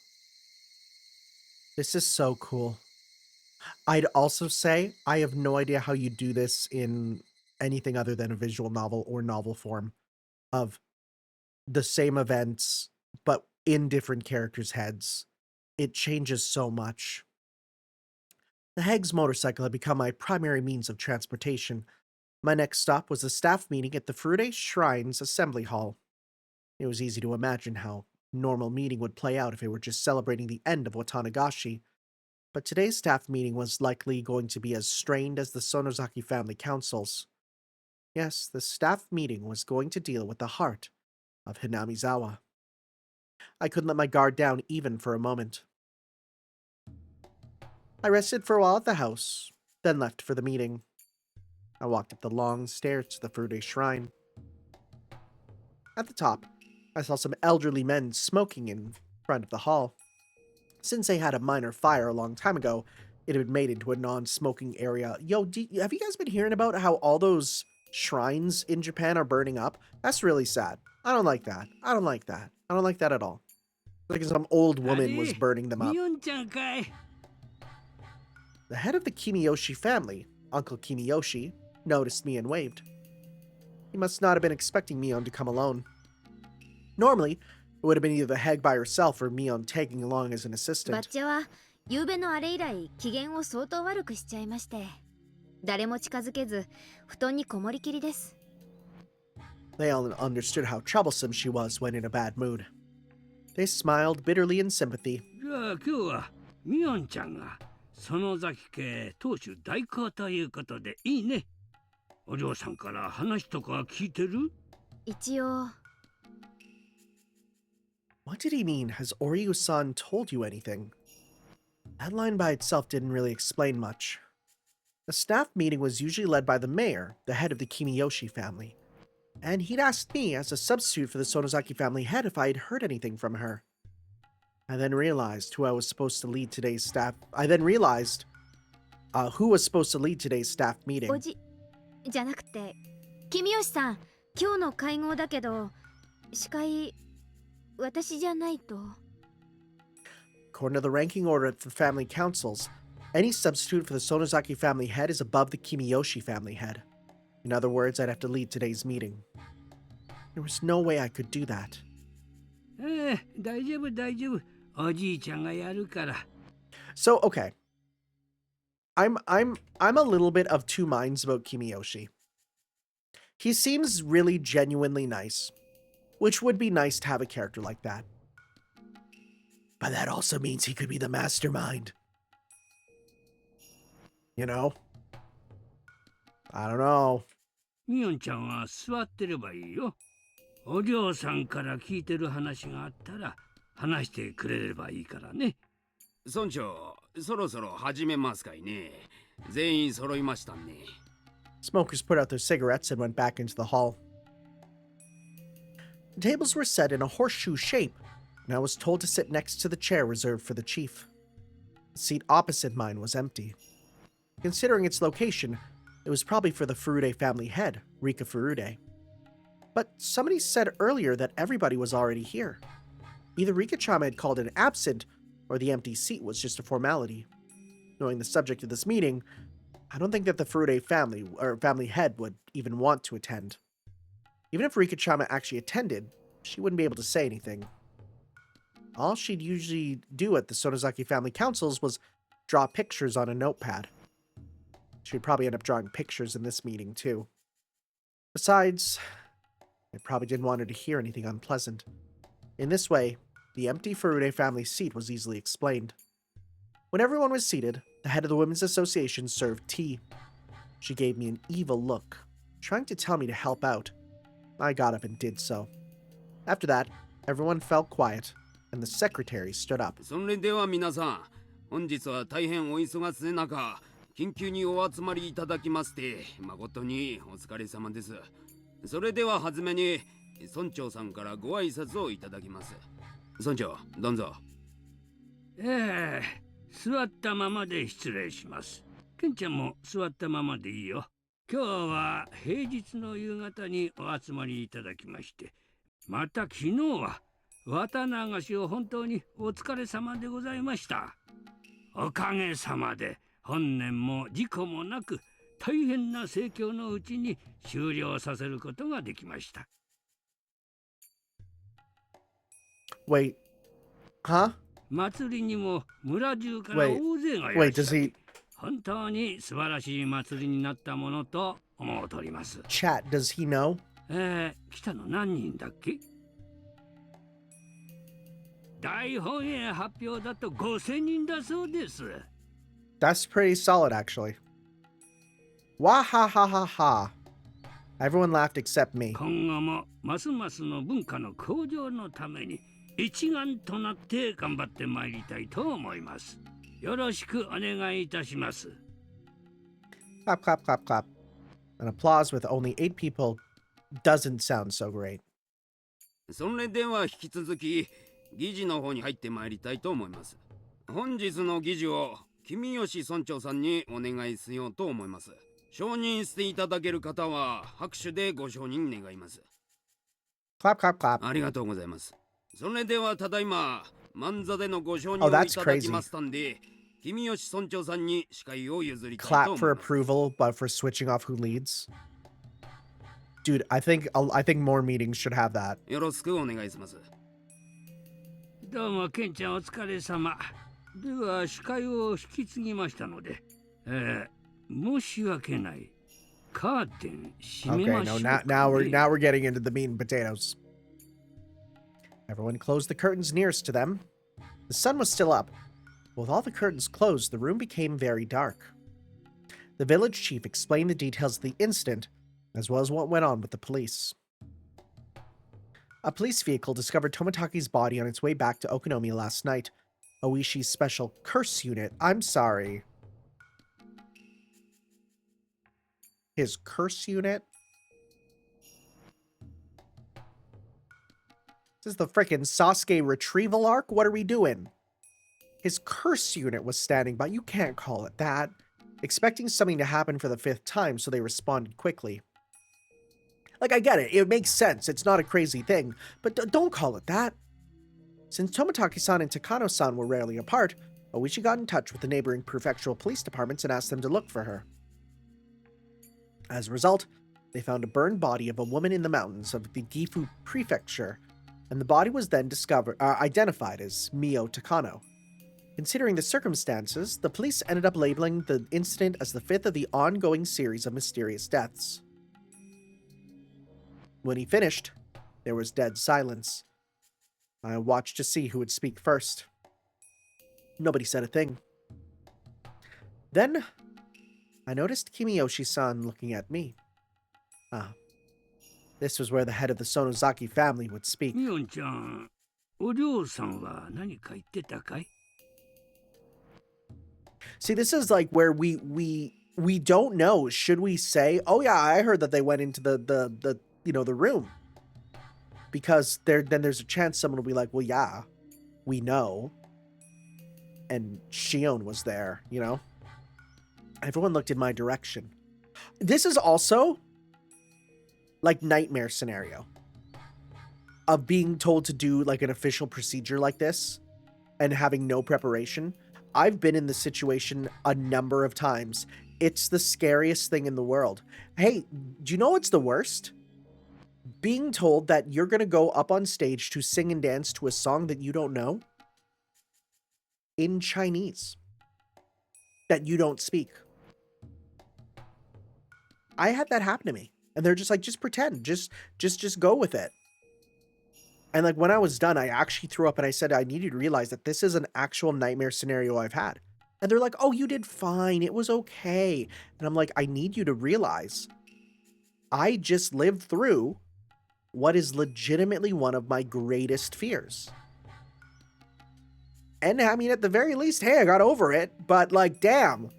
This is so cool. I'd also say I have no idea how you do this in anything other than a visual novel or novel form of the same events, but in different characters' heads. It changes so much. The Heg's motorcycle had become my primary means of transportation. My next stop was a staff meeting at the Furude Shrine's Assembly Hall. It was easy to imagine how a normal meeting would play out if it were just celebrating the end of Watanagashi. But today's staff meeting was likely going to be as strained as the Sonozaki family councils. Yes, the staff meeting was going to deal with the heart of Hinamizawa. I couldn't let my guard down even for a moment. I rested for a while at the house, then left for the meeting. I walked up the long stairs to the Furude Shrine. At the top, I saw some elderly men smoking in front of the hall. Since they had a minor fire a long time ago, it had been made into a non-smoking area. Yo, have you guys been hearing about how all those shrines in Japan are burning up? That's really sad. I don't like that. I don't like that. I don't like that at all. Like some old woman was burning them up. The head of the Kimiyoshi family, Uncle Kimiyoshi, noticed me and waved. He must not have been expecting Mion to come alone. Normally, it would have been either the Heg by herself or Mion tagging along as an バッ assistant. チャは夕べのあれ以来機嫌を相当悪くしちゃいまして、誰も近づけず布団にこもりきりです。 They all understood how troublesome she was when in a bad mood. They smiled bitterly in sympathy. じゃあ今日はミオンちゃんが園崎家当主代行ということでいいね。お嬢さんから話とか聞いてる？一応。 What did he mean? Has Ouryu-san told you anything? That line by itself didn't really explain much. The staff meeting was usually led by the mayor, the head of the Kimiyoshi family. And he'd asked me, as a substitute for the Sonozaki family head, if I had heard anything from her. I then realized who was supposed to lead today's staff meeting. おじじゃなくて、君吉さん、今日の会合だけど、司会私じゃないと。 According to the ranking order at the family councils, any substitute for the Sonozaki family head is above the Kimiyoshi family head. In other words, I'd have to lead today's meeting. There was no way I could do that. 大丈夫大丈夫。おじいちゃんがやるから。 So, okay. I'm a little bit of two minds about Kimiyoshi. He seems really genuinely nice, which would be nice to have a character like that. But that also means he could be the mastermind. You know? I don't know. ミオンちゃんは座ってればいいよ。お嬢さんから聞いてる話があったら話してくれればいいからね。村長、そろそろ始めますかいね。全員揃いましたね。 Smokers put out their cigarettes and went back into the hall. The tables were set in a horseshoe shape, and I was told to sit next to the chair reserved for the chief. The seat opposite mine was empty. Considering its location, it was probably for the Furude family head, Rika Furude. But somebody said earlier that everybody was already here. Either Rika-chama had called in absent, or the empty seat was just a formality. Knowing the subject of this meeting, I don't think that the Furude family, or family head, would even want to attend. Even if Rika-chama actually attended, she wouldn't be able to say anything. All she'd usually do at the Sonozaki family councils was draw pictures on a notepad. She'd probably end up drawing pictures in this meeting, too. Besides, I probably didn't want her to hear anything unpleasant. In this way, the empty Furude family seat was easily explained. When everyone was seated, the head of the Women's Association served tea. She gave me an evil look, trying to tell me to help out. I got up and did so. After that, everyone fell quiet, and the secretary stood up. それでは皆さん、本日は大変お忙しい中、緊急にお集まりいただきまして、誠にお疲れ様です。それでははじめに、村長さんからご挨拶をいただきます。村長、どうぞ。座ったままで失礼します。ケンちゃんも座ったままでいいよ。今日は平日の夕方にお集まりいただきまして、また昨日は綿流しを本当にお疲れ様でございました。おかげさまで本年も事故もなく大変な盛況のうちに終了させることができました。Wait. Huh? 祭りにも村中から大勢がいらっしゃって、本当に素晴らしい祭りになったものと思うとります。Chat, does he know? 来たの何人だっけ？大本営発表だと5000人だそうです。That's pretty solid, actually. Wahahaha. Everyone laughed except me. 今後もますますの文化の向上のために一丸となって頑張ってまいりたいと思います。よろしくお願いいたします。Clap, clap, clap, clap. An applause with only 8 people doesn't sound so great. それでは引き続き議事の方に入ってまいりたいと思います。本日の議事を君吉村長さんにお願いしようと思います。承認していただける方は拍手でご承認願います。Clap, clap, clap. ありがとうございます。それではただいま漫座でのご承認をいただきましたんで、君吉村長さんに司会を譲りたいと思います。Clap for approval, but for switching off who leads. Dude, I think more meetings should have that. よろしくお願いします。どうもケンちゃんお疲れ様。では司会を引き継ぎましたので、申し訳ない。カーテン閉め Okay, ましょ no, うかね。 now we're getting into the meat and potatoes. Everyone closed the curtains nearest to them. The sun was still up. With all the curtains closed, the room became very dark. The village chief explained the details of the incident, as well as what went on with the police. A police vehicle discovered Tomataki's body on its way back to Okonomiya last night. Oishi's special curse unit. I'm sorry. His curse unit? This is the frickin' Sasuke retrieval arc? What are we doing? His curse unit was standing by. You can't call it that. Expecting something to happen for the 5th time, so they responded quickly. Like, I get it. It makes sense. It's not a crazy thing. But don't call it that. Since Tomataki-san and Takano-san were rarely apart, Oishi got in touch with the neighboring prefectural police departments and asked them to look for her. As a result, they found a burned body of a woman in the mountains of the Gifu prefecture, and the body was then identified as Mio Takano. Considering the circumstances, the police ended up labeling the incident as the 5th of the ongoing series of mysterious deaths. When he finished, there was dead silence. I watched to see who would speak first. Nobody said a thing. Then, I noticed Kimiyoshi-san looking at me. This was where the head of the Sonozaki family would speak. Mion-chan, Ouryu-san wa nanika itte ka i? See, this is like where we don't know. Should we say, "Oh yeah, I heard that they went into the room," because then there's a chance someone will be like, "Well, yeah, we know." And Shion was there, you know. Everyone looked in my direction. This is also like nightmare scenario of being told to do like an official procedure like this and having no preparation. I've been in this situation a number of times. It's the scariest thing in the world. Hey, do you know what's the worst? being told that you're going to go up on stage to sing and dance to a song that you don't know in Chinese, that you don't speak. I had that happen to me. And they're just like, just pretend, just go with it. And like when I was done, I actually threw up and I said, I need you to realize that this is an actual nightmare scenario I've had. And they're like, oh, you did fine. It was okay. And I'm like, I need you to realize I just lived through what is legitimately one of my greatest fears. And I mean, at the very least, hey, I got over it. But like, damn,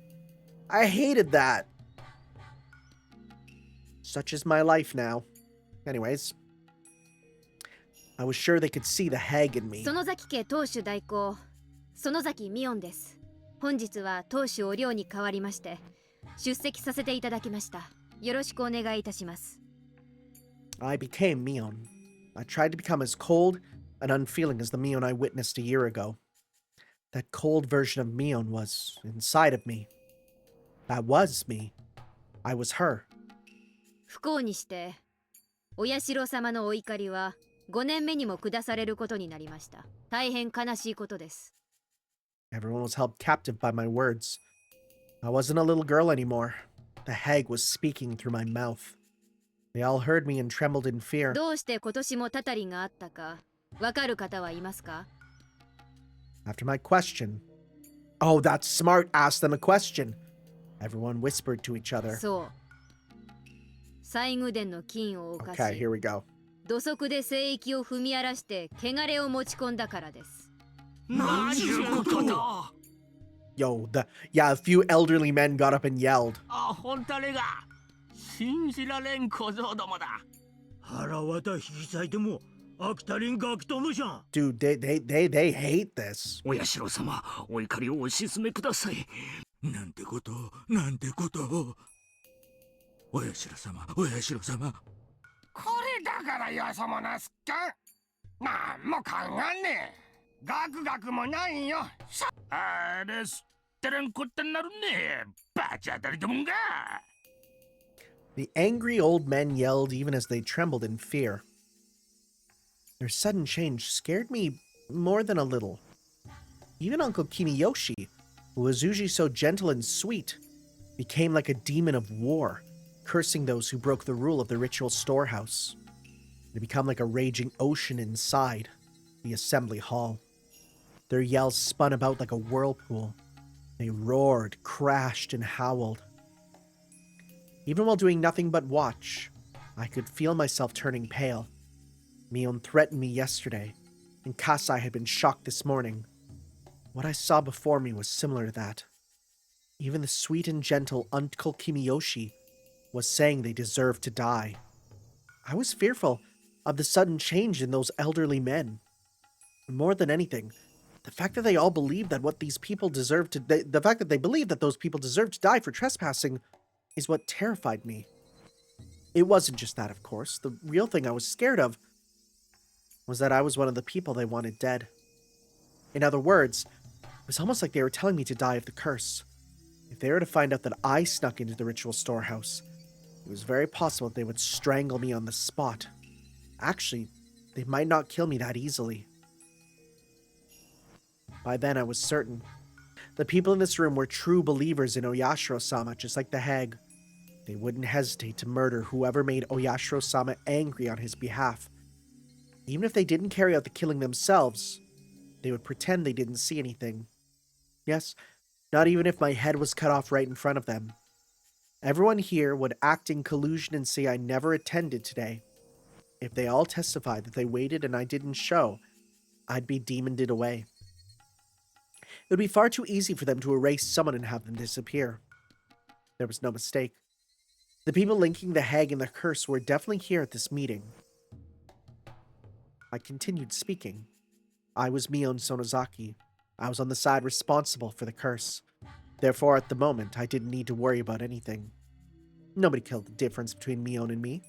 I hated that. Such is my life now. Anyways, I was sure they could see the hag in me. 園崎家当主代行園崎ミオンです。本日は当主お領に代わりまして出席させていただきました。よろしくお願いいたします。 I became Mion. I tried to become as cold and unfeeling as the Mion I witnessed a year ago. That cold version of Mion was inside of me. That was me. I was her. 不幸にしてお社様のお怒りは5年目にも下されることになりました。大変悲しいことです。 Everyone was held captive by my words. I wasn't a little girl anymore. The hag was speaking through my mouth. They all heard me and trembled in fear. どうして今年もたたりがあったかわかる方はいますか? After my question, oh, that smart asked them a question. Everyone whispered to each other. そう。西宮殿の金を犯し、 Okay, here we go. 土足で聖域を踏み荒らして汚れを持ち込んだからです。 Yo, a few elderly men got up and yelled. 本当が信じられん小僧どもだ。腹渡引き裂いても飽きたりんガキ友じゃん。 Dude, they hate this. お社様、お怒りをお鎮めください。なんてこと、なんてこと。お社様、お社様。これだからよそ者すっか。なんも考んねえ。ガクガクもないよ。あれすってれんこってなるね。バチ当たりどもんが。 The angry old men yelled even as they trembled in fear. Their sudden change scared me more than a little. Even Uncle Kimiyoshi, who was usually so gentle and sweet, became like a demon of war, cursing those who broke the rule of the ritual storehouse. They became like a raging ocean inside the assembly hall. Their yells spun about like a whirlpool. They roared, crashed, and howled. Even while doing nothing but watch, I could feel myself turning pale. Mion threatened me yesterday, and Kasai had been shocked this morning. What I saw before me was similar to that. Even the sweet and gentle Uncle Kimiyoshi was saying they deserved to die. I was fearful of the sudden change in those elderly men. More than anything, the fact that they all believed that what these people deserved to... The fact that they believed that those people deserved to die for trespassing is what terrified me. It wasn't just that, of course. The real thing I was scared of was that I was one of the people they wanted dead. In other words, it was almost like they were telling me to die of the curse. If they were to find out that I snuck into the ritual storehouse, it was very possible that they would strangle me on the spot. Actually, they might not kill me that easily. By then, I was certain. The people in this room were true believers in Oyashiro-sama, just like the hag. They wouldn't hesitate to murder whoever made Oyashiro-sama angry on his behalf. Even if they didn't carry out the killing themselves, they would pretend they didn't see anything. Yes, not even if my head was cut off right in front of them. Everyone here would act in collusion and say I never attended today. If they all testified that they waited and I didn't show, I'd be demoned away. It would be far too easy for them to erase someone and have them disappear. There was no mistake. The people linking the hag and the curse were definitely here at this meeting. I continued speaking. I was Mion Sonozaki. I was on the side responsible for the curse. Therefore, at the moment, I didn't need to worry about anything. Nobody killed the difference between Mion and me.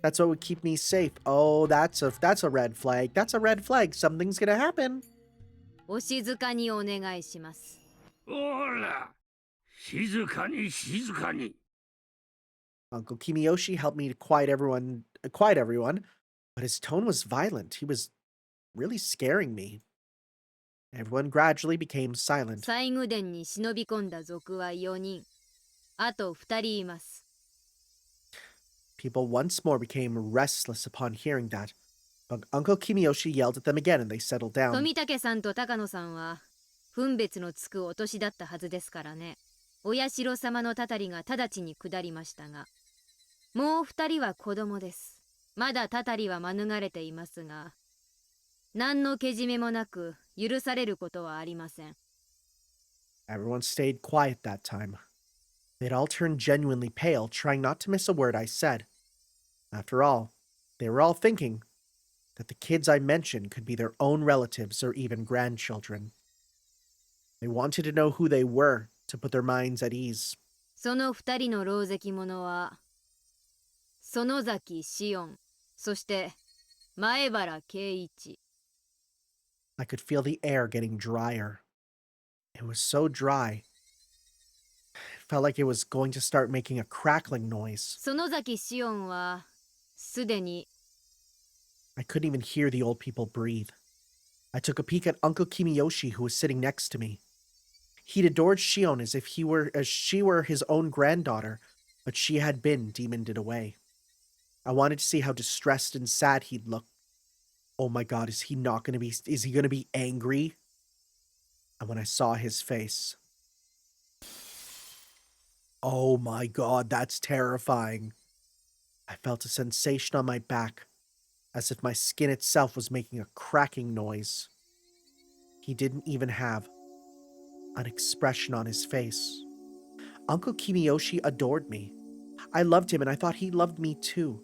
That's what would keep me safe. Oh, that's a red flag. That's a red flag. Something's gonna happen. お静かにお願いします。ほら、静かに静かに。 Uncle Kimiyoshi helped me to quiet everyone quiet everyone, but his tone was violent. He was really scaring me. Everyone gradually became silent. 西宮殿に忍び込んだ族は4人。あと2人います。People once more became restless upon hearing that. But Uncle Kimiyoshi yelled at them again and they settled down. 富武さんと高野さんは分別のつくお年だったはずですからね。お社様のたたりが直ちに下りましたが、もう2人は子供です。まだたたりは免れていますが、何のけじめもなく許されることはありません。Everyone stayed quiet that time. They'd all turned genuinely pale, trying not to miss a word I said. After all, they were all thinking that the kids I mentioned could be their own relatives or even grandchildren. They wanted to know who they were to put their minds at ease. その2人の老石者は、園崎シオン、そして前原圭一。I could feel the air getting drier. It was so dry. It felt like it was going to start making a crackling noise. 園崎シオンはすでに I couldn't even hear the old people breathe. I took a peek at Uncle Kimiyoshi, who was sitting next to me. He'd adored Shion as if she were his own granddaughter, but she had been demoned away. I wanted to see how distressed and sad he'd look. Oh my god, is he gonna be angry? And when I saw his face, oh my god, that's terrifying. I felt a sensation on my back, as if my skin itself was making a cracking noise. He didn't even have an expression on his face. Uncle Kimiyoshi adored me. I loved him and I thought he loved me too.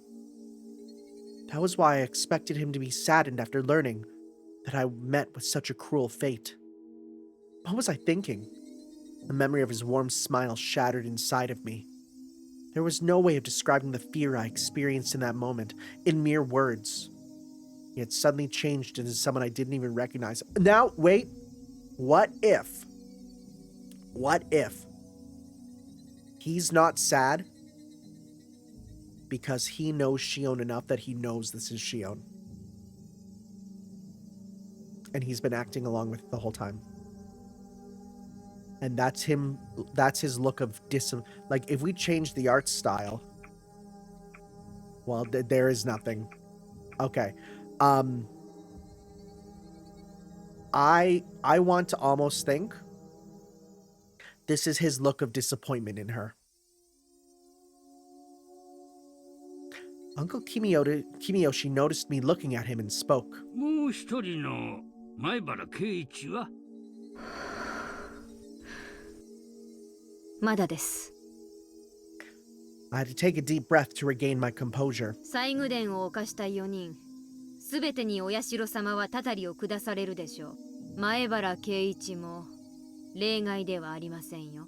That was why I expected him to be saddened after learning that I met with such a cruel fate. What was I thinking? The memory of his warm smile shattered inside of me. There was no way of describing the fear I experienced in that moment in mere words. He had suddenly changed into someone I didn't even recognize. Now, wait. What if he's not sad because he knows Shion enough that he knows this is Shion? And he's been acting along with it the whole time. And that's his look of like, if we change the art style, well, there is nothing. Okay. I want to almost think this is his look of disappointment in her. Uncle Kimiyoshi noticed me looking at him and spoke. もう一人の前原圭一はまだです。I had to take a deep breath to regain my composure. 西宮殿を犯した4人、すべてにお社様はたたりを下されるでしょう。前原圭一も例外ではありませんよ。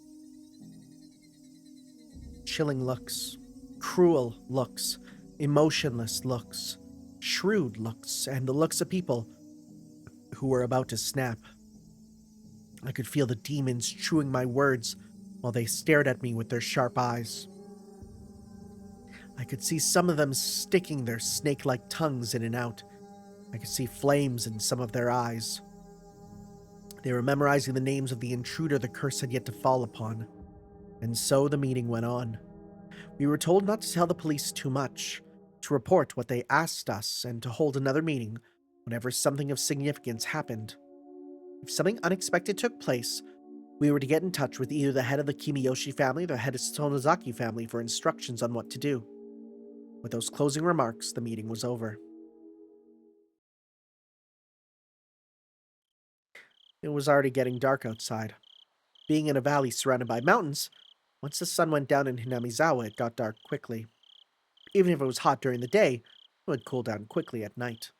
Chilling looks, cruel looks, emotionless looks, shrewd looks, and the looks of people who were about to snap. I could feel the demons chewing my words while they stared at me with their sharp eyes. I could see some of them sticking their snake-like tongues in and out. I could see flames in some of their eyes. They were memorizing the names of the intruder the curse had yet to fall upon. And so the meeting went on. We were told not to tell the police too much, to report what they asked us, and to hold another meeting whenever something of significance happened. If something unexpected took place, we were to get in touch with either the head of the Kimiyoshi family or the head of Sonozaki family for instructions on what to do. With those closing remarks, the meeting was over. It was already getting dark outside. Being in a valley surrounded by mountains, once the sun went down in Hinamizawa, it got dark quickly. Even if it was hot during the day, it would cool down quickly at night.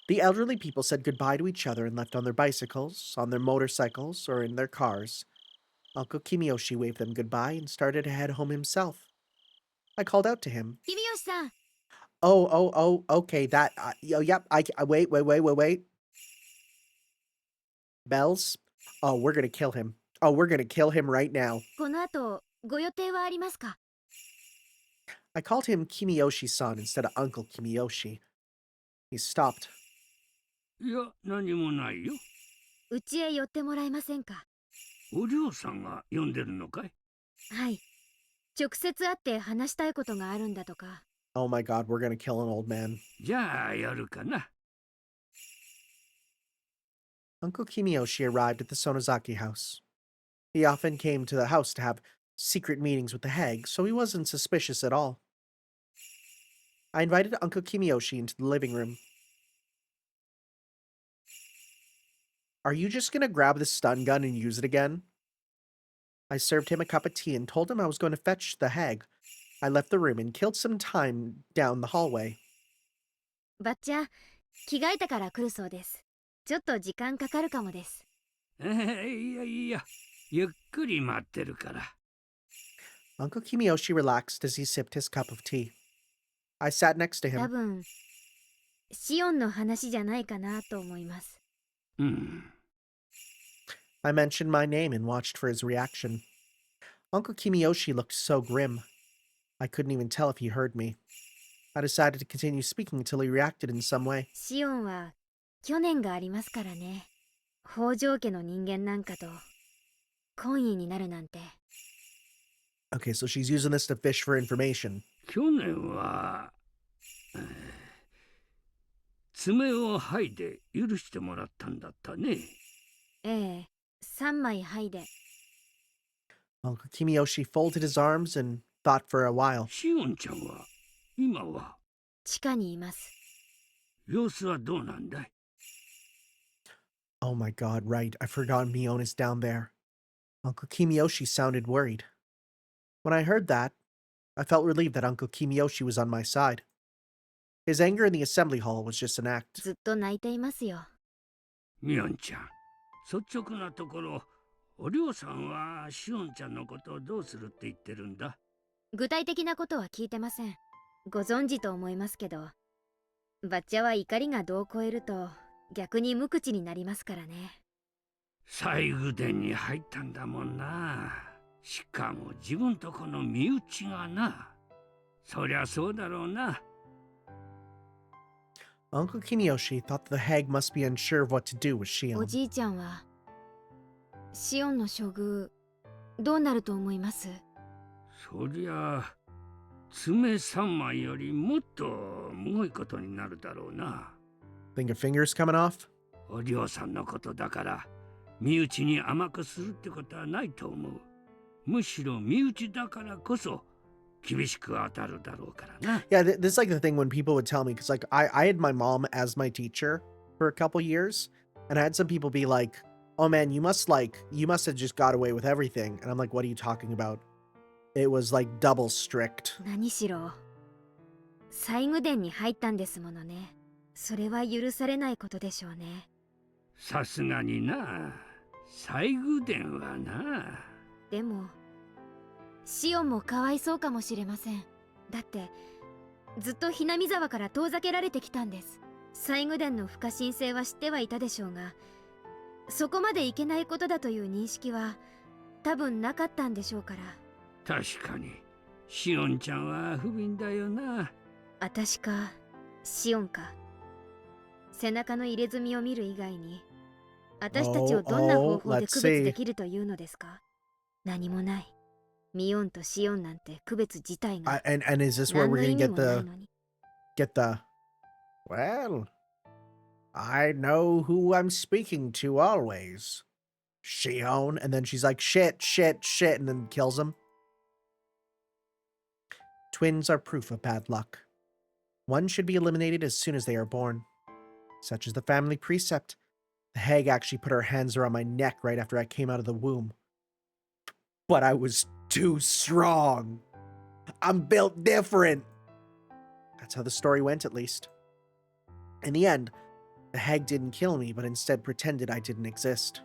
The elderly people said goodbye to each other and left on their bicycles, on their motorcycles, or in their cars. Uncle Kimiyoshi waved them goodbye and started to head home himself. I called out to him. 君吉さん、 Oh, okay, that, yep, wait. Bells? Oh, we're gonna kill him. Oh, we're gonna kill him right now. この後ご予定はありますか？ I called him Kimiyoshi-san instead of Uncle Kimiyoshi. He stopped. いや、何もないよ。うちへ寄ってもらえませんか？お嬢さんが呼んでるのかい？はい。直接会って話したいことがあるんだとか。Oh my god, we're gonna kill an old man. じゃあ、やるかな。Uncle Kimiyoshi arrived at the Sonozaki house. He often came to the house to have secret meetings with the hag, so he wasn't suspicious at all. I invited Uncle Kimiyoshi into the living room. Are you just gonna grab the stun gun and use it again? I served him a cup of tea and told him I was going to fetch the hag. I left the room and killed some time down the hallway. ばっちゃ、着替えたから来るそうです。ちょっと時間かかるかもです。いやいや、ゆっくり待ってるから。Uncle Kimiyoshi relaxed as he sipped his cup of tea. I sat next to 多 him. 分、シオンの話じゃないかなと思います。うん。I mentioned my name and watched for his reaction. Uncle Kimiyoshi looked so grim. I couldn't even tell if he heard me. I decided to continue speaking until he reacted in some way. シオンは去年がありますからね。北条家の人間なんかと懇意になるなんて。Okay, so she's using this to fish for information. 去年は、爪を剥いで許してもらったんだったね。ええ、3枚剥いで。Uncle Kimiyoshi folded his arms and thought for a while. シオンちゃんは、今は、地下にいます。様子はどうなんだい？ Oh my god, right. I forgot Mion is down there. Uncle Kimiyoshi sounded worried. When I heard that, I felt relieved that Uncle Kimiyoshi was on my side. His anger in the assembly hall was just an act. ずっと泣いていますよ。ミオンちゃん、率直なところ、おりょうさんはシオンちゃんのことをどうするって言ってるんだ？具体的なことは聞いてません。ご存知と思いますけど、バッチャは怒りが度を超えると逆に無口になりますからね。西宮殿に入ったんだもんな。しかも自分とこの身内がな。そりゃそうだろうな。Uncle Kimiyoshi thought the hag must be unsure of what to do with お Shion. じいちゃんはシオンの処遇どうなると思います？そりゃ爪3枚よりもっとむごいことになるだろうな。 Think your fingers coming off? お嬢さんのことだから身内に甘くするってことはないと思う。むしろ身内だからこそ厳しく当たるだろうからな。 Yeah, this is like the thing when people would tell me, because like I had my mom as my teacher for a couple years, and I had some people be like, oh man, you must have just got away with everything. And I'm like, what are you talking about? It was like double strict. 何しろ西宮殿に入ったんですものね。それは許されないことでしょうね。さすがにな、西宮殿はな。でもシオンもかわいそうかもしれません。だってずっとひなみ沢から遠ざけられてきたんです。西宮殿の不可侵性は知ってはいたでしょうが、そこまでいけないことだという認識は多分なかったんでしょうから。確かにシオンちゃんは不憫だよな。あたしかシオンか。背中の入れ墨を見る以外に私たちをどんな方法で区別できるというのですか？何もない。ミオンとシオンなんて区別自体が And is this where 何 we're の意 gonna 味もないのに。 get the well, I know who I'm speaking to always. Shion. And then she's like, shit, and then kills him. Twins are proof of bad luck. One should be eliminated as soon as they are born. Such is the family precept. The hag actually put her hands around my neck right after I came out of the womb. But I was too strong. I'm built different. That's how the story went, at least. In the end, the hag didn't kill me, but instead pretended I didn't exist.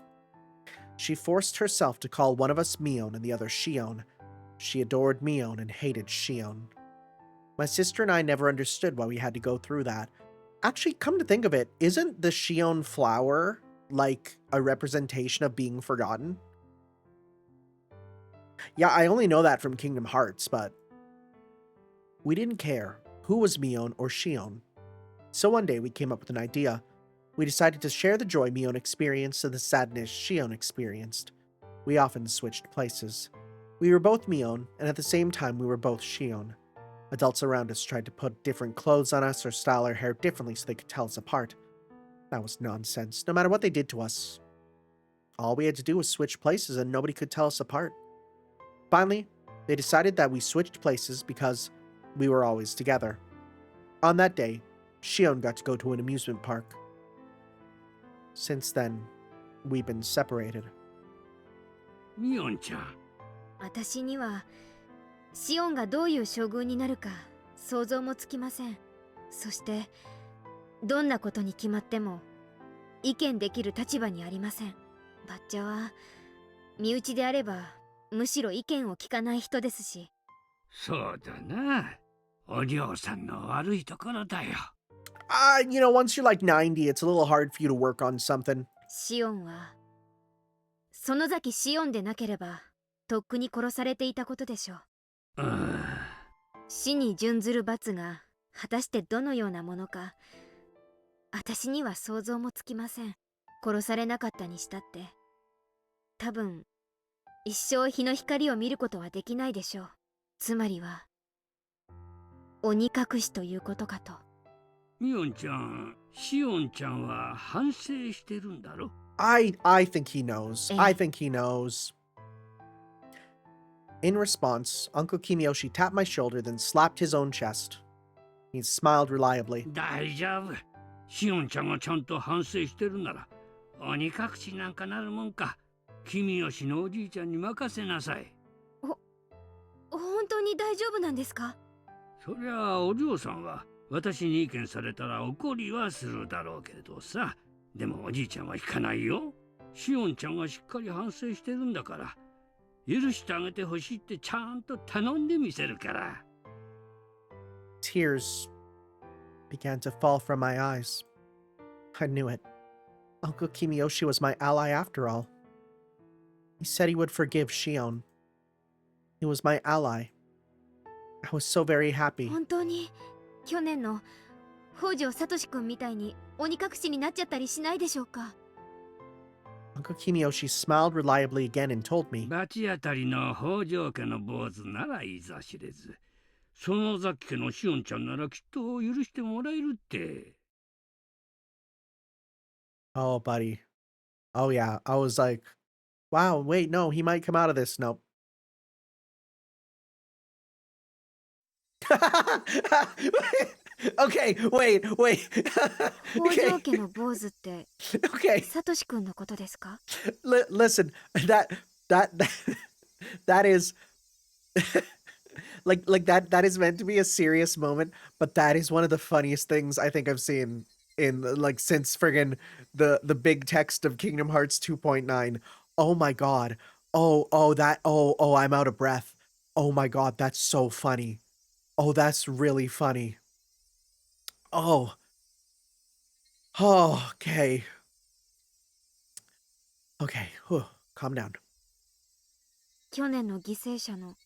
She forced herself to call one of us Mion and the other Shion. She adored Mion and hated Shion. My sister and I never understood why we had to go through that. Actually, come to think of it, isn't the Shion flower like a representation of being forgotten? Yeah, I only know that from Kingdom Hearts, but We didn't care who was Mion or Shion. So one day we came up with an idea. We decided to share the joy Mion experienced and the sadness Shion experienced. We often switched places. We were both Mion, and at the same time we were both Shion. Adults around us tried to put different clothes on us or style our hair differently so they could tell us apart. That was nonsense, no matter what they did to us. All we had to do was switch places and nobody could tell us apart. Finally, they decided that we switched places because we were always together. On that day, Shion got to go to an amusement park. Since then, we've been separated. ミオンちゃん、私にはシオンがどういう将軍になるか想像もつきません。そしてどんなことに決まっても意見できる立場にありません。バッチャは身内であればむしろ意見を聞かない人ですし。そうだな。お嬢さんの悪いところだよ。Once you're like 90, it's a little hard for you to work on something. シオンは園崎シオンでなければとっくに殺されていたことでしょう。死に準ずる罰が果たしてどのようなものか私には想像もつきません。殺されなかったにしたって多分一生日の光を見ることはできないでしょう。つまりは鬼隠しということかと。ミオンちゃん、シオンちゃんは反省してるんだろ？ I think he knows. I think he knows. In response, Uncle Kimiyoshi tapped my shoulder, then slapped his own chest. He smiled reliably. 大丈夫。シオンちゃんがちゃんと反省してるなら、鬼隠しなんかなるもんか。君吉のおじいちゃんに任せなさい。本当に大丈夫なんですか？そりゃあお嬢さんは私に意見されたら怒りはするだろうけどさ。でもおじいちゃんは引かないよ。シオンちゃんがしっかり反省してるんだから。許してあげてほしいってちゃんと頼んでみせるから。Tears began to fall from my eyes. I knew it. Uncle Kimiyoshi was my ally after all. He said he would forgive Shion. He was my ally. I was so very happy. 本当に去年の北条聡君みたいに鬼隠しになっちゃったりしないでしょうか？ Uncle Kimiyoshi smiled reliably again and told me. 罰当たりの北条家の坊主ならいざ知れず。園崎家のシオンちゃんならきっと許してもらえるって。Oh, buddy. Oh, yeah. I was like, wow, wait, no, he might come out of this. Nope. Okay, wait. 北条家の坊主って Okay. 聡君のことですか？ Listen, that is like that is meant to be a serious moment, but that is one of the funniest things I think I've seen in like since friggin' the big text of Kingdom Hearts 2.9. Oh my god. Oh, I'm out of breath. Oh my god, that's so funny. Oh, that's really funny. Oh. Oh, okay. Okay, whew, calm down. 去年の犠牲者の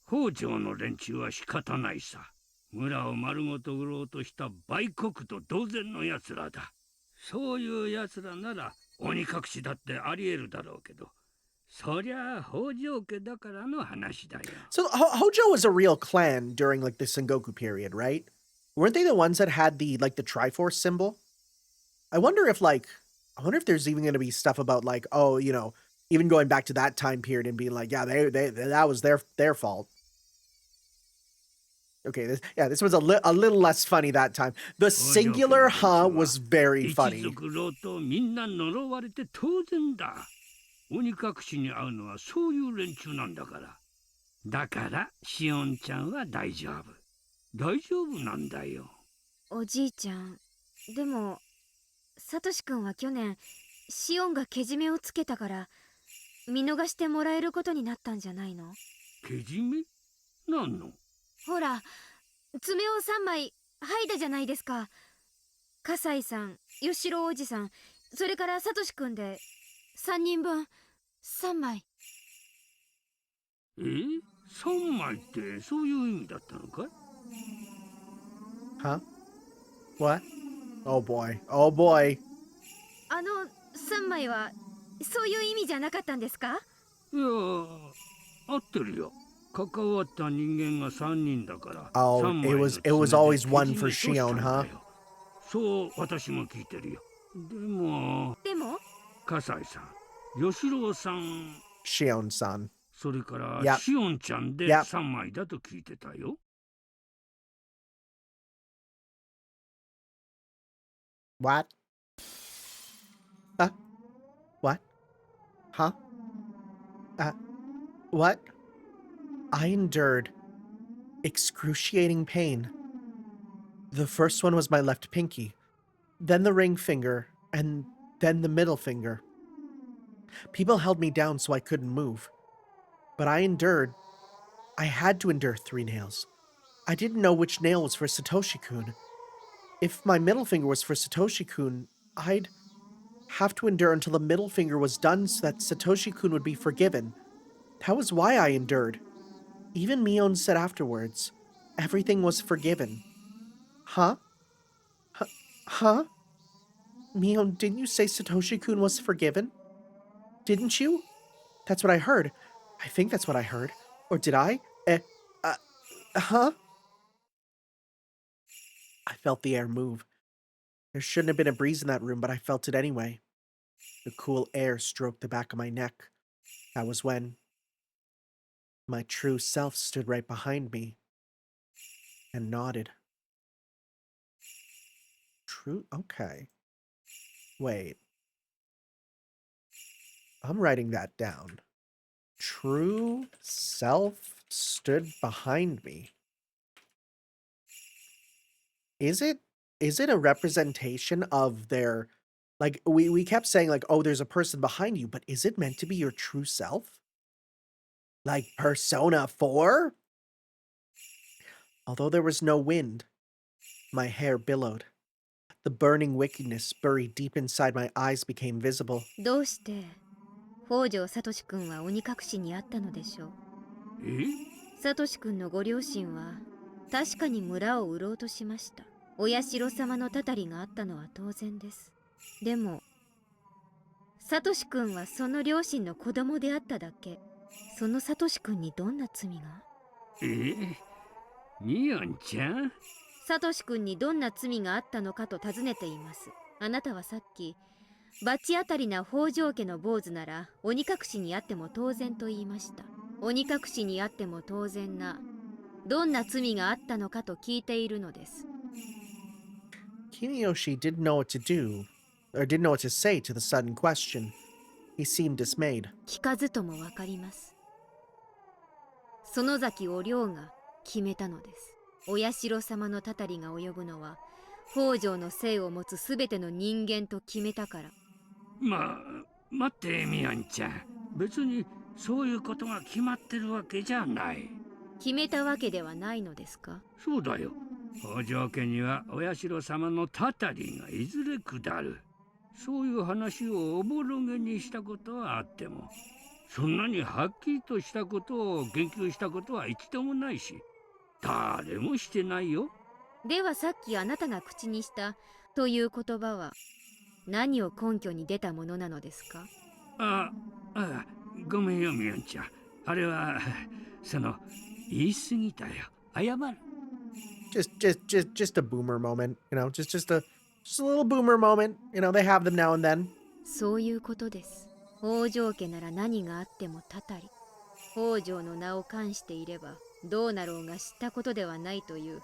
北条の連中は仕方ないさ。村を丸ごと売ろうとした売国と同然の奴らだ。そういう奴らなら鬼隠しだってあり得るだろうけど、そりゃ北条家だからの話だよ。So Hojo was a real clan during like the Sengoku period, right? Weren't they the ones that had the Triforce symbol? I wonder if there's even going to be stuff about like, oh, even going back to that time period and being like, yeah, they that was their fault. Okay, this was a little less funny that time. The singular huh was very funny. 一族老とみんな呪われて当然だ。鬼隠しに会うのはそういう連中なんだから。だからシオンちゃんは大丈夫。大丈夫なんだよ。おじいちゃん。でも聡君は去年シオンがけじめをつけたから見逃してもらえることになったんじゃないの？けじめ？なんの？ほら爪を3枚剥いだじゃないですか。葛西さん、吉郎おじさん、それから聡君で3人分3枚。3枚ってそういう意味だったのかい？ Huh? What? Oh boy. Oh boy. 3枚はそういう意味じゃなかったんですか？いや、合ってるよ。関わった人間が3人だから、Oh, 3枚の it was 爪で always け one じめ for とした Shion, ん huh? だよ。そう私も聞いてるよ。でも、葛西さん、吉郎さん、Shion-san. それから Yep. シオンちゃんで Yep. 3枚だと聞いてたよ。What? What? Huh? What? I endured excruciating pain. The first one was my left pinky, then the ring finger, and then the middle finger. People held me down so I couldn't move. But I had to endure 3 nails. I didn't know which nail was for Satoshi-kun. If my middle finger was for Satoshi-kun, I'd have to endure until the middle finger was done so that Satoshi-kun would be forgiven. That was why I endured. Even Mion said afterwards, everything was forgiven. Huh? Huh? Mion, didn't you say Satoshi-kun was forgiven? Didn't you? That's what I heard. I think that's what I heard. Or did I? Huh? I felt the air move. There shouldn't have been a breeze in that room, but I felt it anyway. The cool air stroked the back of my neck. That was when my true self stood right behind me and nodded. True? Okay. Wait. I'm writing that down. True self stood behind me. Is it a representation of their, like, we kept saying like, oh, there's a person behind you, but is it meant to be your true self? Like Persona 4? Although there was no wind, my hair billowed. The burning wickedness buried deep inside my eyes became visible. どうして北条聡君は鬼隠しにあったのでしょう？聡君のご両親は確かに村を売ろうとしました。お社様のたたりがあったのは当然です。でも聡君はその両親の子供であっただけ。その聡君にどんな罪が？ミオンちゃん？聡君にどんな罪があったのかと尋ねています。あなたはさっき罰当たりな北条家の坊主なら鬼隠しにあっても当然と言いました。鬼隠しにあっても当然などんな罪があったのかと聞いているのです。Kiyoshi didn't know what to do, or didn't know what to say to the sudden question. He seemed dismayed. 聞かずともわかります。園崎お涼が決めたのです。お社様のたたりが及ぶのは北条の姓を持つすべての人間と決めたから。待ってミオンちゃん。別にそういうことが決まってるわけじゃない。決めたわけではないのですか？そうだよ。北条家にはお社様のたたりがいずれ下る。そういう話をおぼろげにしたことはあっても、そんなにはっきりとしたことを言及したことは一度もないし、誰もしてないよ。ではさっきあなたが口にしたという言葉は何を根拠に出たものなのですか？ごめんよミオンちゃん。あれは言い過ぎたよ。謝る。Just a boomer moment, you know, just a little boomer moment. You know, they have them now and then. そういうことです。北条家なら何があってもたたり。北条の名を冠していればどうなろうが知ったことではないという、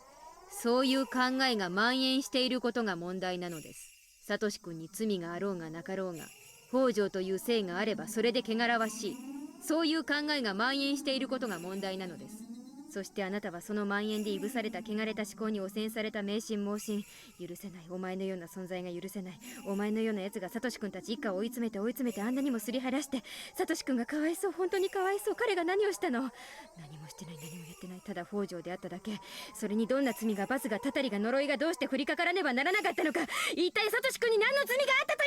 そういう考えが蔓延していることが問題なのです。サトシ君に罪があろうがなかろうが、北条という姓があればそれで汚らわしい。そういう考えが蔓延していることが問題なのです。そしてあなたはその蔓延でいぶされた汚れた思考に汚染された迷信盲信。許せない。お前のような存在が許せない。お前のような奴がサトシ君たち一家を追い詰めてあんなにもすり減らして、サトシ君がかわいそう。本当にかわいそう。彼が何をしたの？何もしてない。何もやってない。ただ北条であっただけ。それにどんな罪が罰がたたりが呪いがどうして降りかからねばならなかったのか。一体サトシ君に何の罪があったとい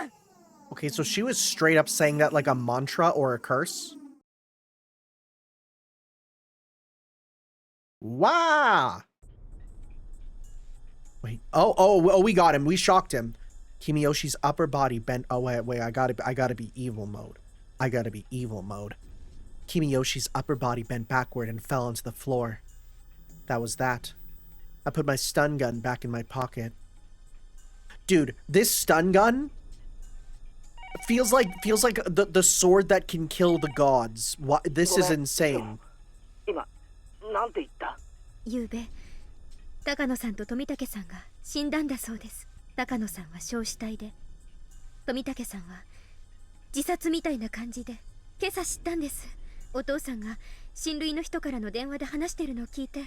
うのか。 Okay, so she was straight up saying that like a mantra or a curse? Wow. Wait. Oh, we got him. We shocked him. Kimiyoshi's upper body bent. Oh, wait. I gotta be evil mode. Kimiyoshi's upper body bent backward and fell onto the floor. That was that. I put my stun gun back in my pocket. Dude, this stun gun feels like the sword that can kill the gods. What? This is insane. 今なんて言った？ゆうべ高野さんと富武さんが死んだんだそうです。高野さんは焼死体で、富武さんは自殺みたいな感じで今朝知ったんです。お父さんが親類の人からの電話で話してるのを聞いて。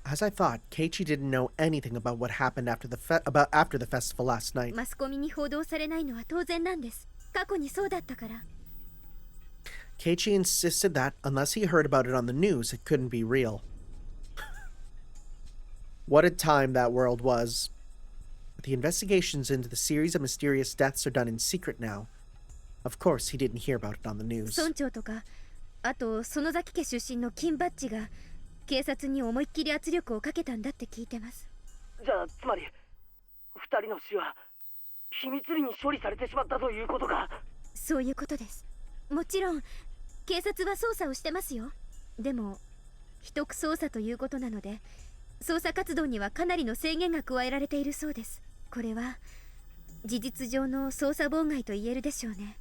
As I thought, Keiichi didn't know anything about what happened after the festival last night. マスコミに報道されないのは当然なんです。過去にそうだったから。Keiichi insisted that, unless he heard about it on the news, it couldn't be real. What a time that world was. But the investigations into the series of mysterious deaths are done in secret now. Of course, he didn't hear about it on the news. 村長とか、あと園崎家出身の金バッジが警察に思いっきり圧力をかけたんだって聞いてます。じゃあつまり二人の死は秘密裏に処理されてしまったということか。そういうことです。もちろん警察は捜査をしてますよ。でも秘匿捜査ということなので、捜査活動にはかなりの制限が加えられているそうです。これは事実上の捜査妨害と言えるでしょうね。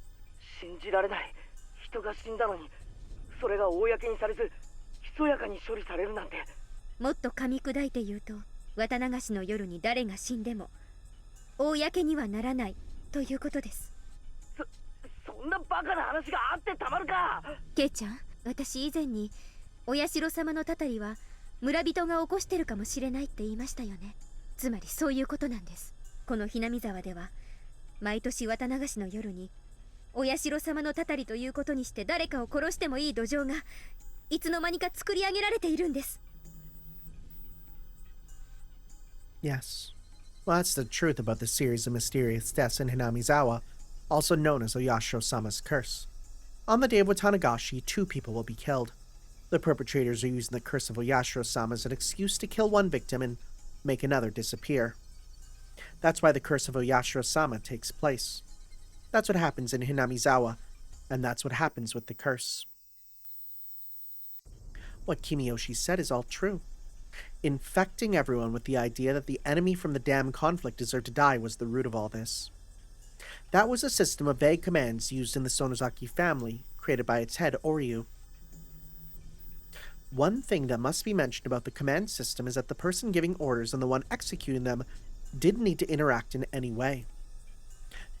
信じられない。人が死んだのにそれが公にされずひそやかに処理されるなんて。もっと噛み砕いて言うと、綿流しの夜に誰が死んでも公にはならないということです。そんなバカな話があってたまるか。ケイちゃん、私以前にお社様のたたりは村人が起こしてるかもしれないって言いましたよね。つまりそういうことなんです。このひなみ沢では毎年綿流しの夜にお社様のたたりということにして誰かを殺してもいい土壌がいつの間にか作り上げられているんです。 Yes. Well, that's the truth about the series of mysterious deaths in Hinamizawa, also known as Oyashiro-sama's curse. On the day of Watanagashi, 2 people will be killed. The perpetrators are using the curse of Oyashiro-sama as an excuse to kill one victim and make another disappear. That's why the curse of Oyashiro-sama takes place. That's what happens in Hinamizawa, and that's what happens with the curse. What Kimiyoshi said is all true. Infecting everyone with the idea that the enemy from the damn conflict deserved to die was the root of all this. That was a system of vague commands used in the Sonozaki family, created by its head, Ouryu. One thing that must be mentioned about the command system is that the person giving orders and the one executing them didn't need to interact in any way.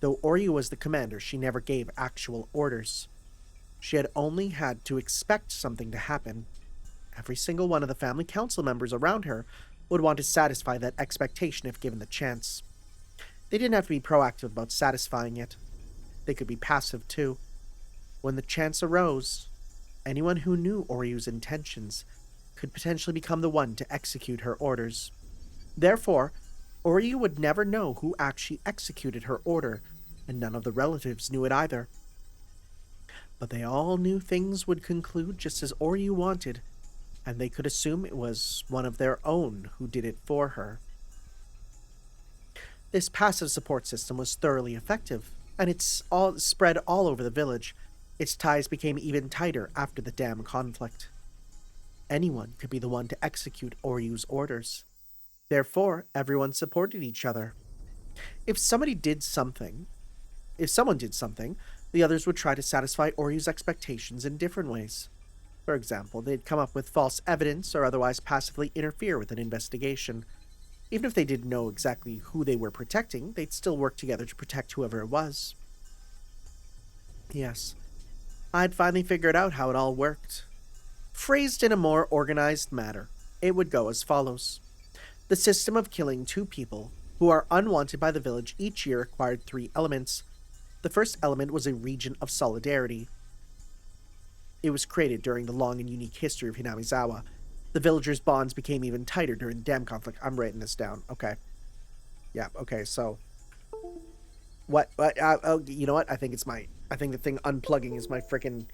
Though Ouryu was the commander, she never gave actual orders. She had only had to expect something to happen. Every single one of the family council members around her would want to satisfy that expectation if given the chance. They didn't have to be proactive about satisfying it. They could be passive too. When the chance arose, anyone who knew Oryu's intentions could potentially become the one to execute her orders. Therefore, Ouryu would never know who actually executed her order, and none of the relatives knew it either. But they all knew things would conclude just as Ouryu wanted, and they could assume it was one of their own who did it for her. This passive support system was thoroughly effective, and it's all spread all over the village. Its ties became even tighter after the damn conflict. Anyone could be the one to execute Oryu's orders. Therefore, everyone supported each other. If someone did something, the others would try to satisfy Oryu's expectations in different ways. For example, they'd come up with false evidence or otherwise passively interfere with an investigation. Even if they didn't know exactly who they were protecting, they'd still work together to protect whoever it was. Yes, I'd finally figured out how it all worked. Phrased in a more organized manner, it would go as follows. The system of killing 2 people who are unwanted by the village each year required 3 elements. The first element was a region of solidarity. It was created during the long and unique history of Hinamizawa. The villagers' bonds became even tighter during the dam conflict. I'm writing this down. Okay. Yeah, okay, so... you know what? I think the thing unplugging is my frickin'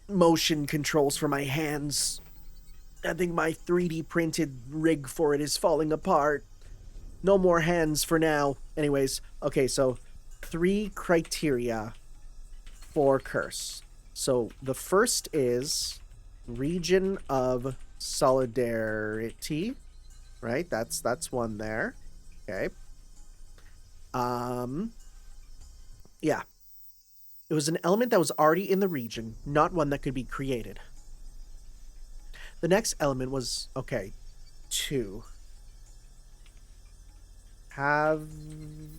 motion controls for my hands. I think my 3D printed rig for it is falling apart. No more hands for now. Anyways, okay, so 3 criteria for curse. So the first is region of solidarity, right? That's one there. Okay. Yeah. It was an element that was already in the region, not one that could be created. The next element was, okay, 2. Having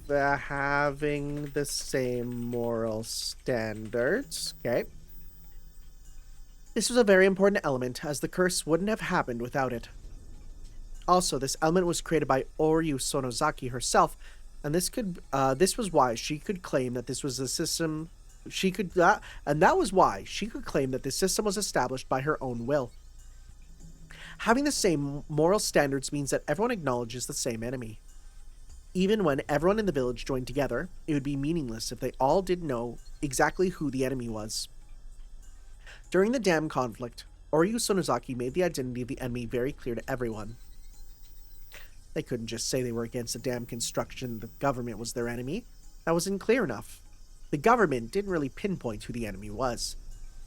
the same moral standards. Okay. This was a very important element, as the curse wouldn't have happened without it. Also, this element was created by Ouryu Sonozaki herself, and this was why she could claim that this was a system. And that was why she could claim that this system was established by her own will. Having the same moral standards means that everyone acknowledges the same enemy. Even when everyone in the village joined together, it would be meaningless if they all didn't know exactly who the enemy was. During the dam conflict, Ouryu Sonozaki made the identity of the enemy very clear to everyone. They couldn't just say they were against the dam construction and the government was their enemy. That wasn't clear enough. The government didn't really pinpoint who the enemy was,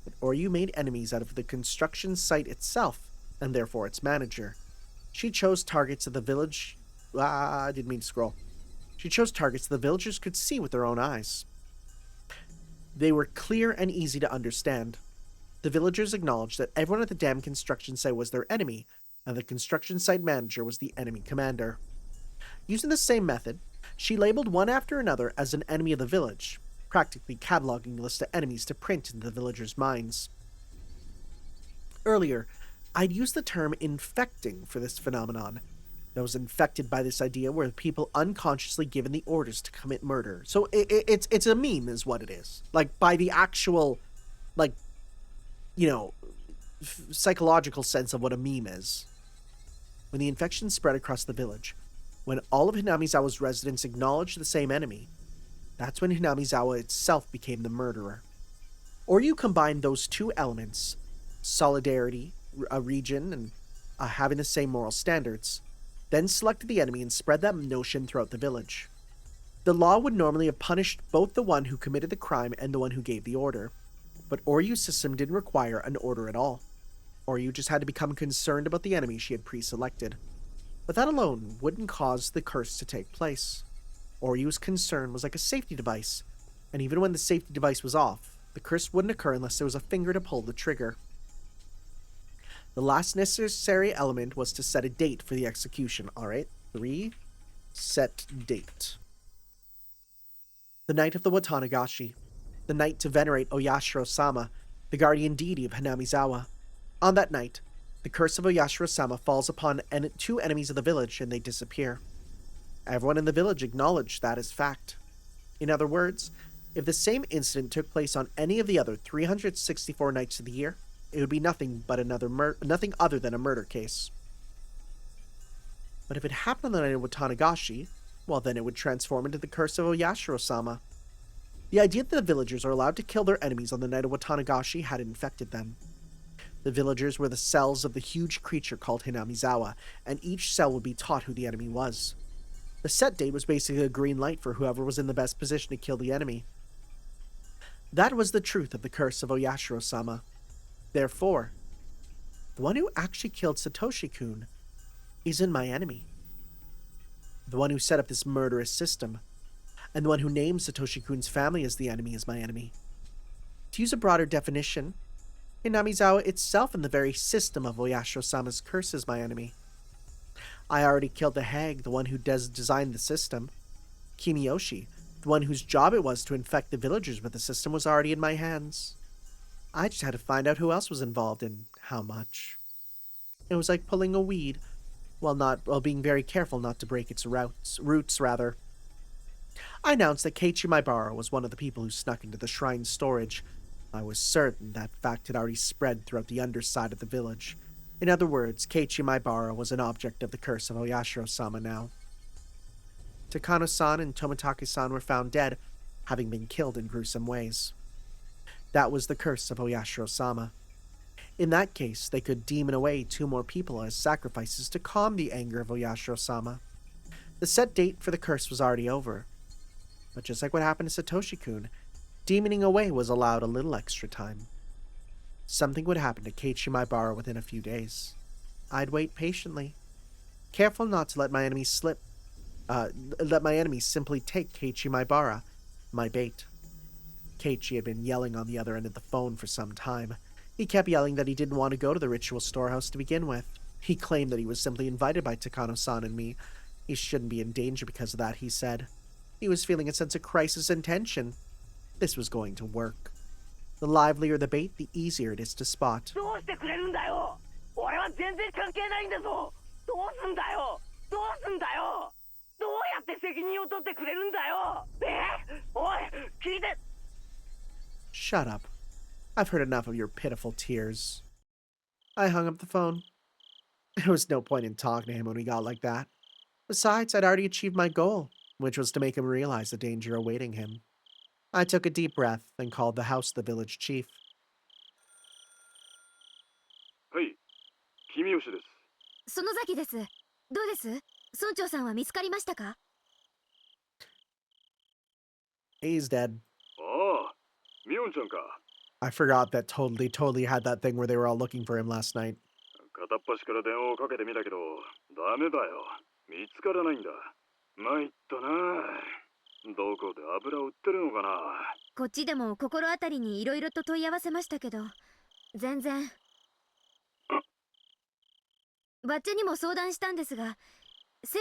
but Ouryu made enemies out of the construction site itself, and therefore its manager. She chose targets of the village. I didn't mean to scroll. She chose targets the villagers could see with their own eyes. They were clear and easy to understand. The villagers acknowledged that everyone at the dam construction site was their enemy, and the construction site manager was the enemy commander. Using the same method, she labeled one after another as an enemy of the village, practically cataloging a list of enemies to print into the villagers' minds. Earlier, I'd used the term infecting for this phenomenon. Those infected by this idea were people unconsciously given the orders to commit murder. So it's a meme is what it is. Like, by the actual, like, you know, psychological sense of what a meme is. When the infection spread across the village, when all of Hinamizawa's residents acknowledged the same enemy, that's when Hinamizawa itself became the murderer. Ouryu combined those two elements, solidarity, a region, and having the same moral standards, then selected the enemy and spread that notion throughout the village. The law would normally have punished both the one who committed the crime and the one who gave the order, but Ouryu's system didn't require an order at all. Ouryu just had to become concerned about the enemy she had pre-selected. But that alone wouldn't cause the curse to take place. Ouryu's concern was like a safety device, and even when the safety device was off, the curse wouldn't occur unless there was a finger to pull the trigger. The last necessary element was to set a date for the execution. Alright, 3. Set date. The night of the Watanagashi. The night to venerate Oyashiro-sama, the guardian deity of Hinamizawa. On that night, the curse of Oyashiro-sama falls upon two enemies of the village and they disappear. Everyone in the village acknowledged that as fact. In other words, if the same incident took place on any of the other 364 nights of the year, it would be nothing other than a murder case. But if it happened on the night of Watanagashi, well then it would transform into the curse of Oyashiro-sama. The idea that the villagers are allowed to kill their enemies on the night of Watanagashi had infected them. The villagers were the cells of the huge creature called Hinamizawa, and each cell would be taught who the enemy was. The set date was basically a green light for whoever was in the best position to kill the enemy. That was the truth of the curse of Oyashiro-sama. Therefore, the one who actually killed Satoshi-kun isn't my enemy. The one who set up this murderous system, and the one who named Satoshi-kun's family as the enemy is my enemy. To use a broader definition, Hinamizawa itself and the very system of Oyashiro-sama's curse is my enemy. I already killed the hag, the one who designed the system. Kimiyoshi, the one whose job it was to infect the villagers with the system, was already in my hands. I just had to find out who else was involved and how much. It was like pulling a weed, while being very careful not to break its roots. I announced that Keiichi Maibara was one of the people who snuck into the shrine's storage. I was certain that fact had already spread throughout the underside of the village. In other words, Keiichi Maibara was an object of the curse of Oyashiro-sama now. Takano-san and Tomitake-san were found dead, having been killed in gruesome ways. That was the curse of Oyashiro-sama. In that case, they could demon away 2 more people as sacrifices to calm the anger of Oyashiro-sama. The set date for the curse was already over. But just like what happened to Satoshi-kun, demoning away was allowed a little extra time. Something would happen to Keiichi Maibara within a few days. I'd wait patiently, careful not to let my enemies simply take Keiichi Maibara, my bait. Keiichi had been yelling on the other end of the phone for some time. He kept yelling that he didn't want to go to the ritual storehouse to begin with. He claimed that he was simply invited by Takano-san and me. He shouldn't be in danger because of that, he said. He was feeling a sense of crisis and tension. This was going to work. The livelier the bait, the easier it is to spot. Shut up. I've heard enough of your pitiful tears. I hung up the phone. There was no point in talking to him when we got like that. Besides, I'd already achieved my goal, which was to make him realize the danger awaiting him. I took a deep breath and called the house of the village chief. はい、君吉です。園崎です。どうです？村長さんは見つかりましたか？ He's dead. ああ、ミオンちゃんか。I forgot that totally had that thing where they were all looking for him last night. 片っ端から電話をかけてみたけど、ダメだよ。見つからないんだ。参ったな。どこで油売ってるのかな。こっちでも心当たりにいろいろと問い合わせましたけど、全然。バッチャにも相談したんですが、青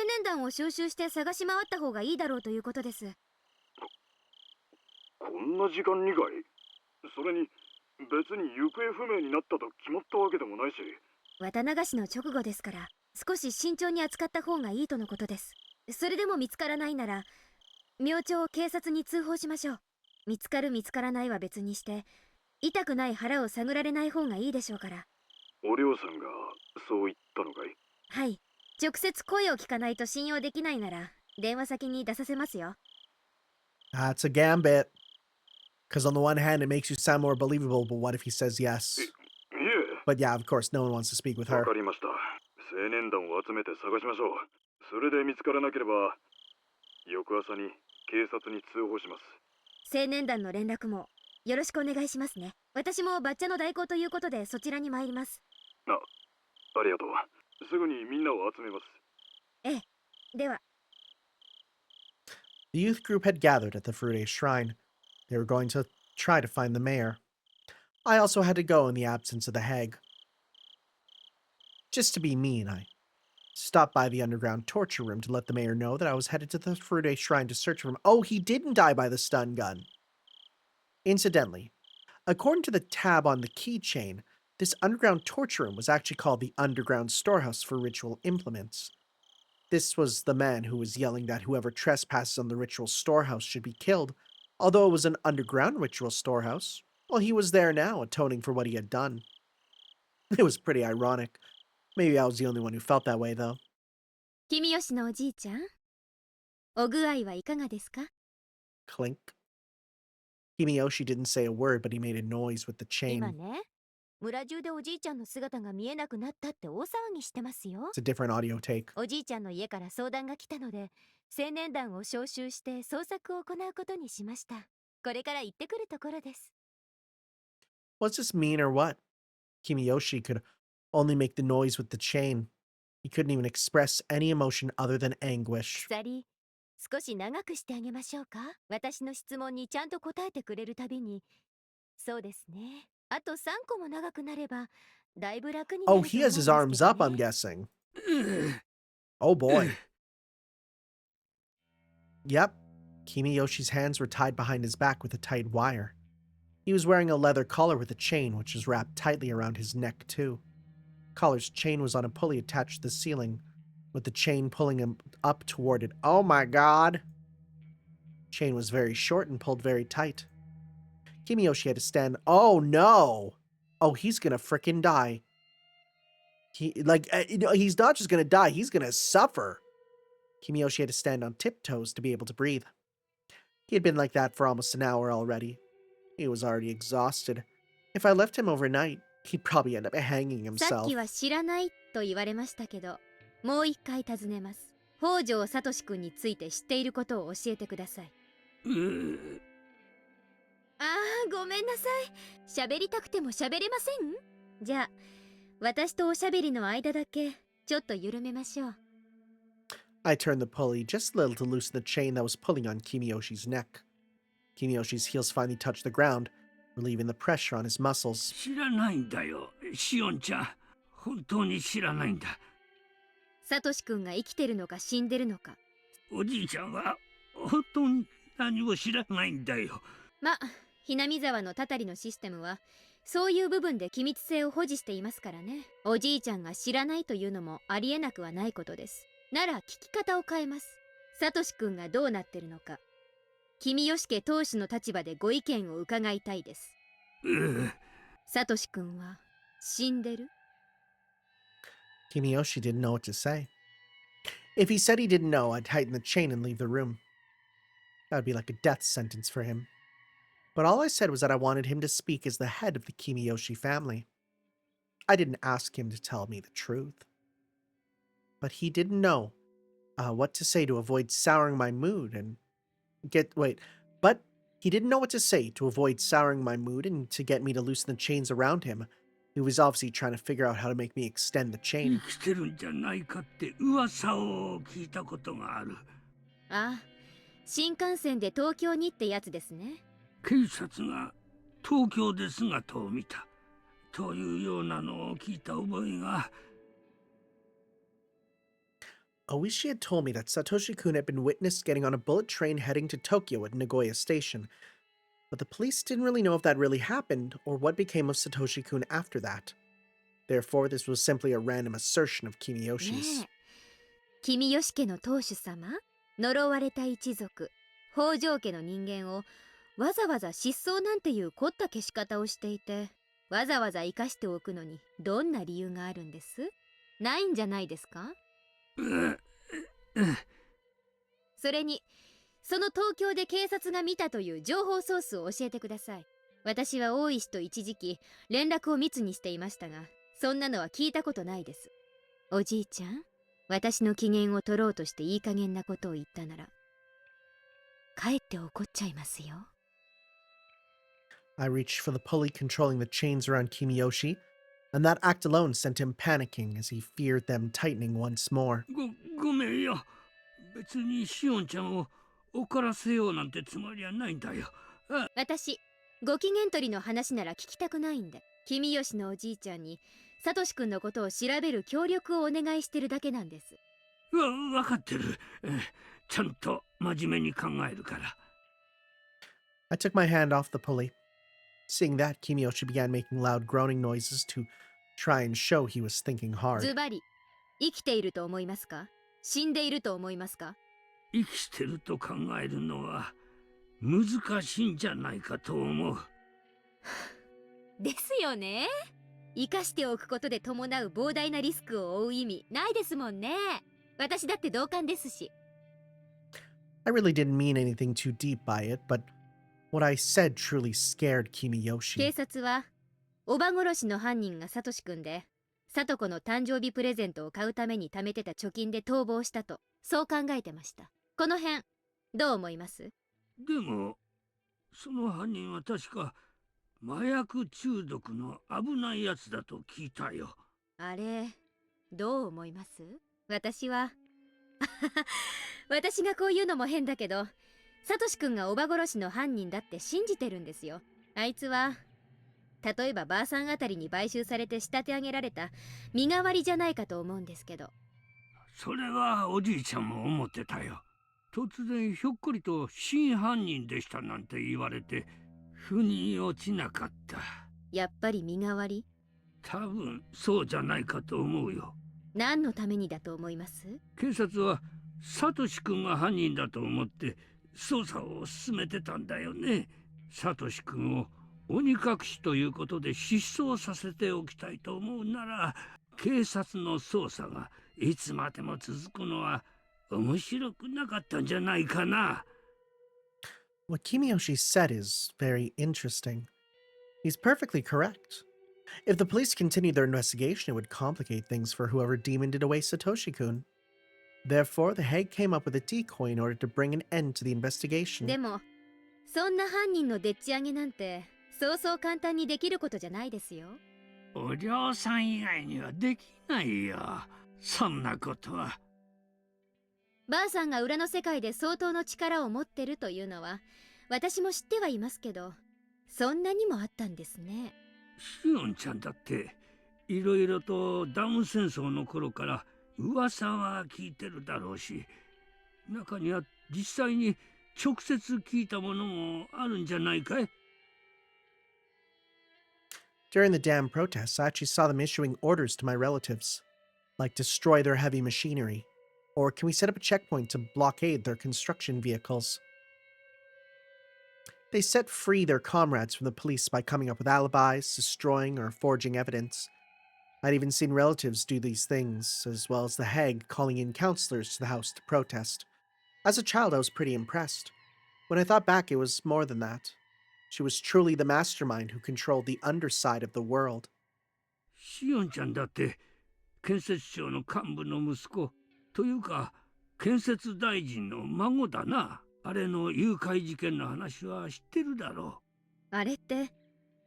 年団を招集して探し回った方がいいだろうということです。こんな時間にかい？それに別に行方不明になったと決まったわけでもないし。綿流しの直後ですから、少し慎重に扱った方がいいとのことです。それでも見つからないなら、明朝警察に通報しましょう。見つかる見つからないは別にして、痛くない腹を探られない方がいいでしょうから。お嬢さんがそう言ったのかい？はい。直接声を聞かないと信用できないなら、電話先に出させますよ。That's a gambit. Because on the one hand, it makes you sound more believable, but what if he says yes? But yeah, of course, no one wants to speak with her. わかりました。青年団を集めて探しましょう。それで見つからなければ、翌朝に警察に通報します。青年団の連絡もよろしくお願いしますね。私もバッチャの代行ということでそちらに参ります。ありがとう。すぐにみんなを集めます。ええ。では。The youth group had gathered at the Furude Shrine. They were going to try to find the mayor. I also had to go in the absence of the hag. Just to be mean, I stopped by the underground torture room to let the mayor know that I was headed to the Furude Shrine to search for him. Oh, he didn't die by the stun gun. Incidentally, according to the tab on the keychain, this underground torture room was actually called the Underground Storehouse for Ritual Implements. This was the man who was yelling that whoever trespasses on the ritual storehouse should be killed. Although it was an underground ritual storehouse, well, he was there now, atoning for what he had done. It was pretty ironic. Maybe I was the only one who felt that way, though. 君吉のおじいちゃん、お具合はいかがですか? Clink. Himiyoshi didn't say a word, but he made a noise with the 今 chain. ね、村中でおじいちゃんの姿が見えなくなったって大騒ぎしてますよ。 It's a different audio take. おじいちゃんの家から相談が来たので、青年団を招集して捜索を行うことにしました。これから行ってくるところです。 Was this mean or what? Kimiyoshi could only make the noise with the chain. He couldn't even express any emotion other than anguish. 鎖、少し長くしてあげましょうか。私の質問にちゃんと答えてくれるたびに。そうですね。あと3個も長くなれば、だいぶ楽になると思 Oh, うんですけ he ど has ね。 his arms up, I'm guessing. Oh boy. Yep. Kimiyoshi's hands were tied behind his back with a tight wire. He was wearing a leather collar with a chain which was wrapped tightly around his neck, too. Collar's chain was on a pulley attached to the ceiling, with the chain pulling him up toward it. Oh my god! Chain was very short and pulled very tight. Kimiyoshi had to stand. Oh no! Oh, he's gonna frickin' die. He's not just gonna die, he's gonna suffer. Kimiyoshi had to stand on tiptoes to be able to breathe. He had been like that for almost an hour already. He was already exhausted. If I left him overnight, He'd probably end up hanging さっ himself. きは知らないと言われましたけど、もう一回尋ねます。北条聡君について知っていることを教えてください。ああ、ごめんなさい。喋りたくても喋れません。じゃあ、私とおしゃべりの間だけちょっと緩めましょう。I turned the pulley just a little to loosen the chain that was pulling on Kimiyoshi's neck. Kimiyoshi's heels finally touched the ground, relieving the pressure on his muscles. 知らないんだよ、シオンちゃん。本当に知らないんだ。サトシ君が生きてるのか死んでるのか。おじいちゃんは本当に何も知らないんだよ。ま、ひなみ沢のたたりのシステムはそういう部分で機密性を保持していますからね。おじいちゃんが知らないというのもありえなくはないことです。なら聞き方を変えます。サトシ君がどうなってるのか、君吉家当主の立場でご意見を伺いたいです。サトシ君は死んでる？ Kimiyoshi didn't know what to say. If he said he didn't know, I'd tighten the chain and leave the room. That would be like a death sentence for him. But all I said was that I wanted him to speak as the head of the Kimiyoshi family. I didn't ask him to tell me the truth. But he didn't know what to say to avoid souring my mood and but he didn't know what to say to avoid souring my mood and to get me to loosen the chains around him. He was obviously trying to figure out how to make me extend the 生 chain. きてるんじゃないかって噂を聞いたことがある。ああ、新幹線で東京にってやつですね。警察が東京で姿を見たというようなのを聞いた覚えが。Oishi had told me that Satoshi-kun had been witnessed getting on a bullet train heading to Tokyo at Nagoya Station, but the police didn't really know if that really happened or what became of Satoshi-kun after that. Therefore, this was simply a random assertion of ね Kimiyoshi's. え、君吉家の当主様、呪われた一族、北条家の人間をわざわざ失踪なんていう凝った消し方をしていて、わざわざ生かしておくのにどんな理由があるんです？ないんじゃないですか？それに、その東京で警察が見たという情報ソースを教えてください。私は大石と一時期連絡を密にしていましたが、そんなのは聞いたことないです。おじいちゃん、私の機嫌を取ろうとしていい加減なことを言ったなら、かえって怒っちゃいますよ。I reached for the pulley controlling the chains around Kimiyoshi, and that act alone sent him panicking as he feared them tightening once more. ごめんよ。別にシオンちゃんを怒らせようなんてつもりはないんだよ。私、ご機嫌取りの話なら聞きたくないんで、君吉のおじいちゃんにサトシ君のことを調べる協力をお願いしてるだけなんです。わかってる。ちゃんと真面目に考えるから。I took my hand off the pulley. Seeing that, Kimiyoshi began making loud groaning noises to try and show he was thinking ズ hard. バリ、生きていると思いますか？死んでいると思いますか？生きてると考えるのは難しいんじゃないかと思う。ですよね。生かしておくことで伴う膨大なリスクを負う意味ないですもんね。私だって同感ですし。I really didn't mean anything too deep by it, but what I said truly scared 警 Kimiyoshi. 察はおば殺しの犯人がサトシ君で、サトコの誕生日プレゼントを買うために貯めてた貯金で逃亡したと、そう考えてました。この辺どう思います？でもその犯人は確か麻薬中毒の危ないやつだと聞いたよ。あれ、どう思います？私は私がこう言うのも変だけど、サトシ君がおば殺しの犯人だって信じてるんですよ。あいつは例えばばあさんあたりに買収されて仕立て上げられた身代わりじゃないかと思うんですけど。それはおじいちゃんも思ってたよ。突然ひょっこりと真犯人でしたなんて言われて腑に落ちなかった。やっぱり身代わり？多分そうじゃないかと思うよ。何のためにだと思います？警察はサトシ君が犯人だと思って捜査を進めてたんだよね。サトシ君を鬼隠しということで失踪させておきたいと思うなら、警察の捜査がいつまでも続くのは面白くなかったんじゃないかな。What Kimiyoshi said is very interesting. He's perfectly correct. If the police continued their investigation, it would complicate things for whoever demoned away Satoshi-kun. Therefore, the Hague came up with a decoy in order to bring an end to the investigation. でもそんな犯人のでっち上げなんてそうそう簡単にできることじゃないですよ。お嬢さん以外にはできないよ。そんなことは。ばあさんが裏の世界で相当の力を持ってるというのは私も知ってはいますけど、そんなにもあったんですね。シオンちゃんだっていろいろとダム戦争の頃から噂は聞いてるだろうし、中には実際に直接聞いたものもあるんじゃないかい？ During the dam protests, I actually saw them issuing orders to my relatives, like destroy their heavy machinery, or can we set up a checkpoint to blockade their construction vehicles? They set free their comrades from the police by coming up with alibis, destroying, or forging evidence. I'd even seen relatives do these things, as well as the Hague calling in counselors to the house to protest. As a child, I was pretty impressed. When I thought back, it was more than that. She was truly the mastermind who controlled the underside of the world. シオンちゃんだって建設省の幹部の息子というか建設大臣の孫だな。あれの誘拐事件の話は知ってるだろあれって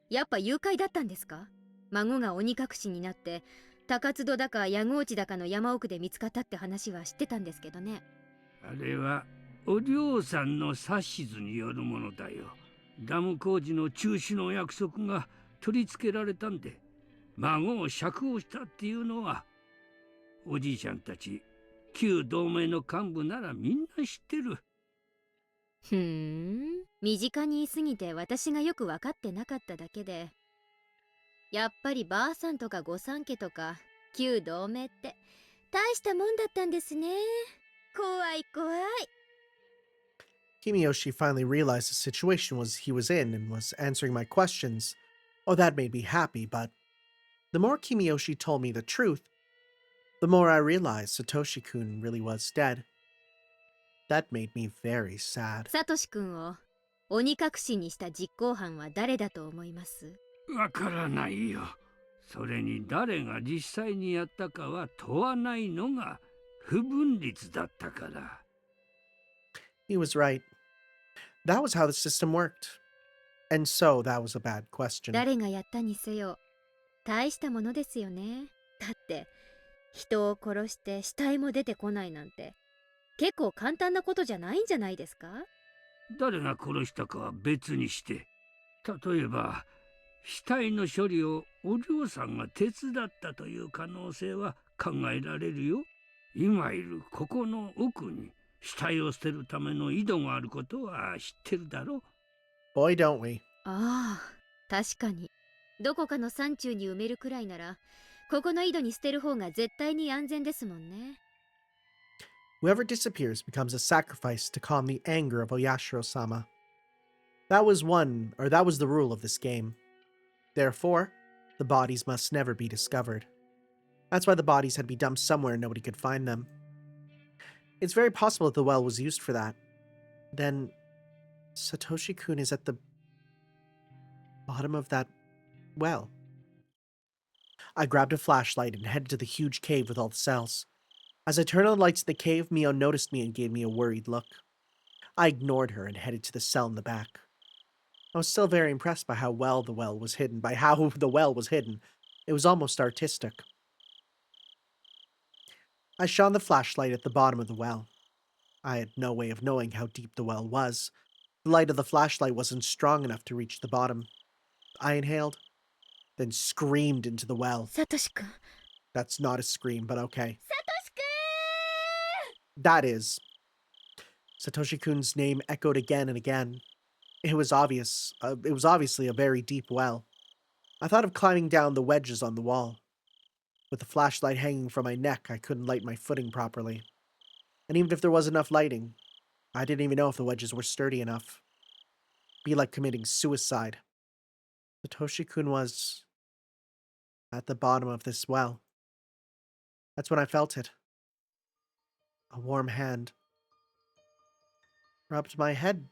やっぱ誘拐だったんですか？孫が鬼隠しになって高津戸だか矢河内だかの山奥で見つかったって話は知ってたんですけどね。う。あれはお嬢さんの指図によるものだよ。ダム工事の中止の約束が取り付けられたんで、孫を釈放したっていうのはおじいちゃんたち旧同盟の幹部ならみんな知ってる。身近にいすぎて私がよく分かってなかっただけで、やっぱりばあさんとか御三家とか旧同盟って大したもんだったんですね。怖い怖い。Kimiyoshi finally realized the situation he was in and was answering my questions. Oh, that made me happy, but the more Kimiyoshi told me the truth, the more I realized Satoshi-kun really was dead. That made me very sad. サトシ君を鬼隠しにした実行犯は誰だと思います？わからないよ。それに誰が実際にやったかは問わないのが不分律だったから。He was right. That was how the system worked. And so that was a bad question. 誰がやったにせよ大したものですよね。だって人を殺して死体も出てこないなんて結構簡単なことじゃないんじゃないですか？誰が殺したかは別にして、例えば死体の処理をお嬢さんが手伝ったという可能性は考えられるよ。今いるここの奥に死体を捨てるための井戸があることは知ってるだろ。 Boy, don't we. ああ、確かにどこかの山中に埋めるくらいならここの井戸に捨てる方が絶対に安全ですもんね。Whoever disappears becomes a sacrifice to calm the anger of Oyashiro-sama. That was the rule of this game. Therefore, the bodies must never be discovered. That's why the bodies had to be dumped somewhere nobody could find them. It's very possible that the well was used for that. Then, Satoshi-kun is at the bottom of that well. I grabbed a flashlight and headed to the huge cave with all the cells. As I turned on the lights in the cave, Mion noticed me and gave me a worried look. I ignored her and headed to the cell in the back. I was still very impressed by how the well was hidden. It was almost artistic. I shone the flashlight at the bottom of the well. I had no way of knowing how deep the well was. The light of the flashlight wasn't strong enough to reach the bottom. I inhaled, then screamed into the well. サトシ君。 That's not a scream, but okay. サトシ君。 That is. Satoshi-kun's name echoed again and again. It was obviously a very deep well. I thought of climbing down the wedges on the wall. With the flashlight hanging from my neck, I couldn't light my footing properly. And even if there was enough lighting, I didn't even know if the wedges were sturdy enough. Be like committing suicide. Satoshi-kun was at the bottom of this well. That's when I felt it. A warm hand rubbed my head,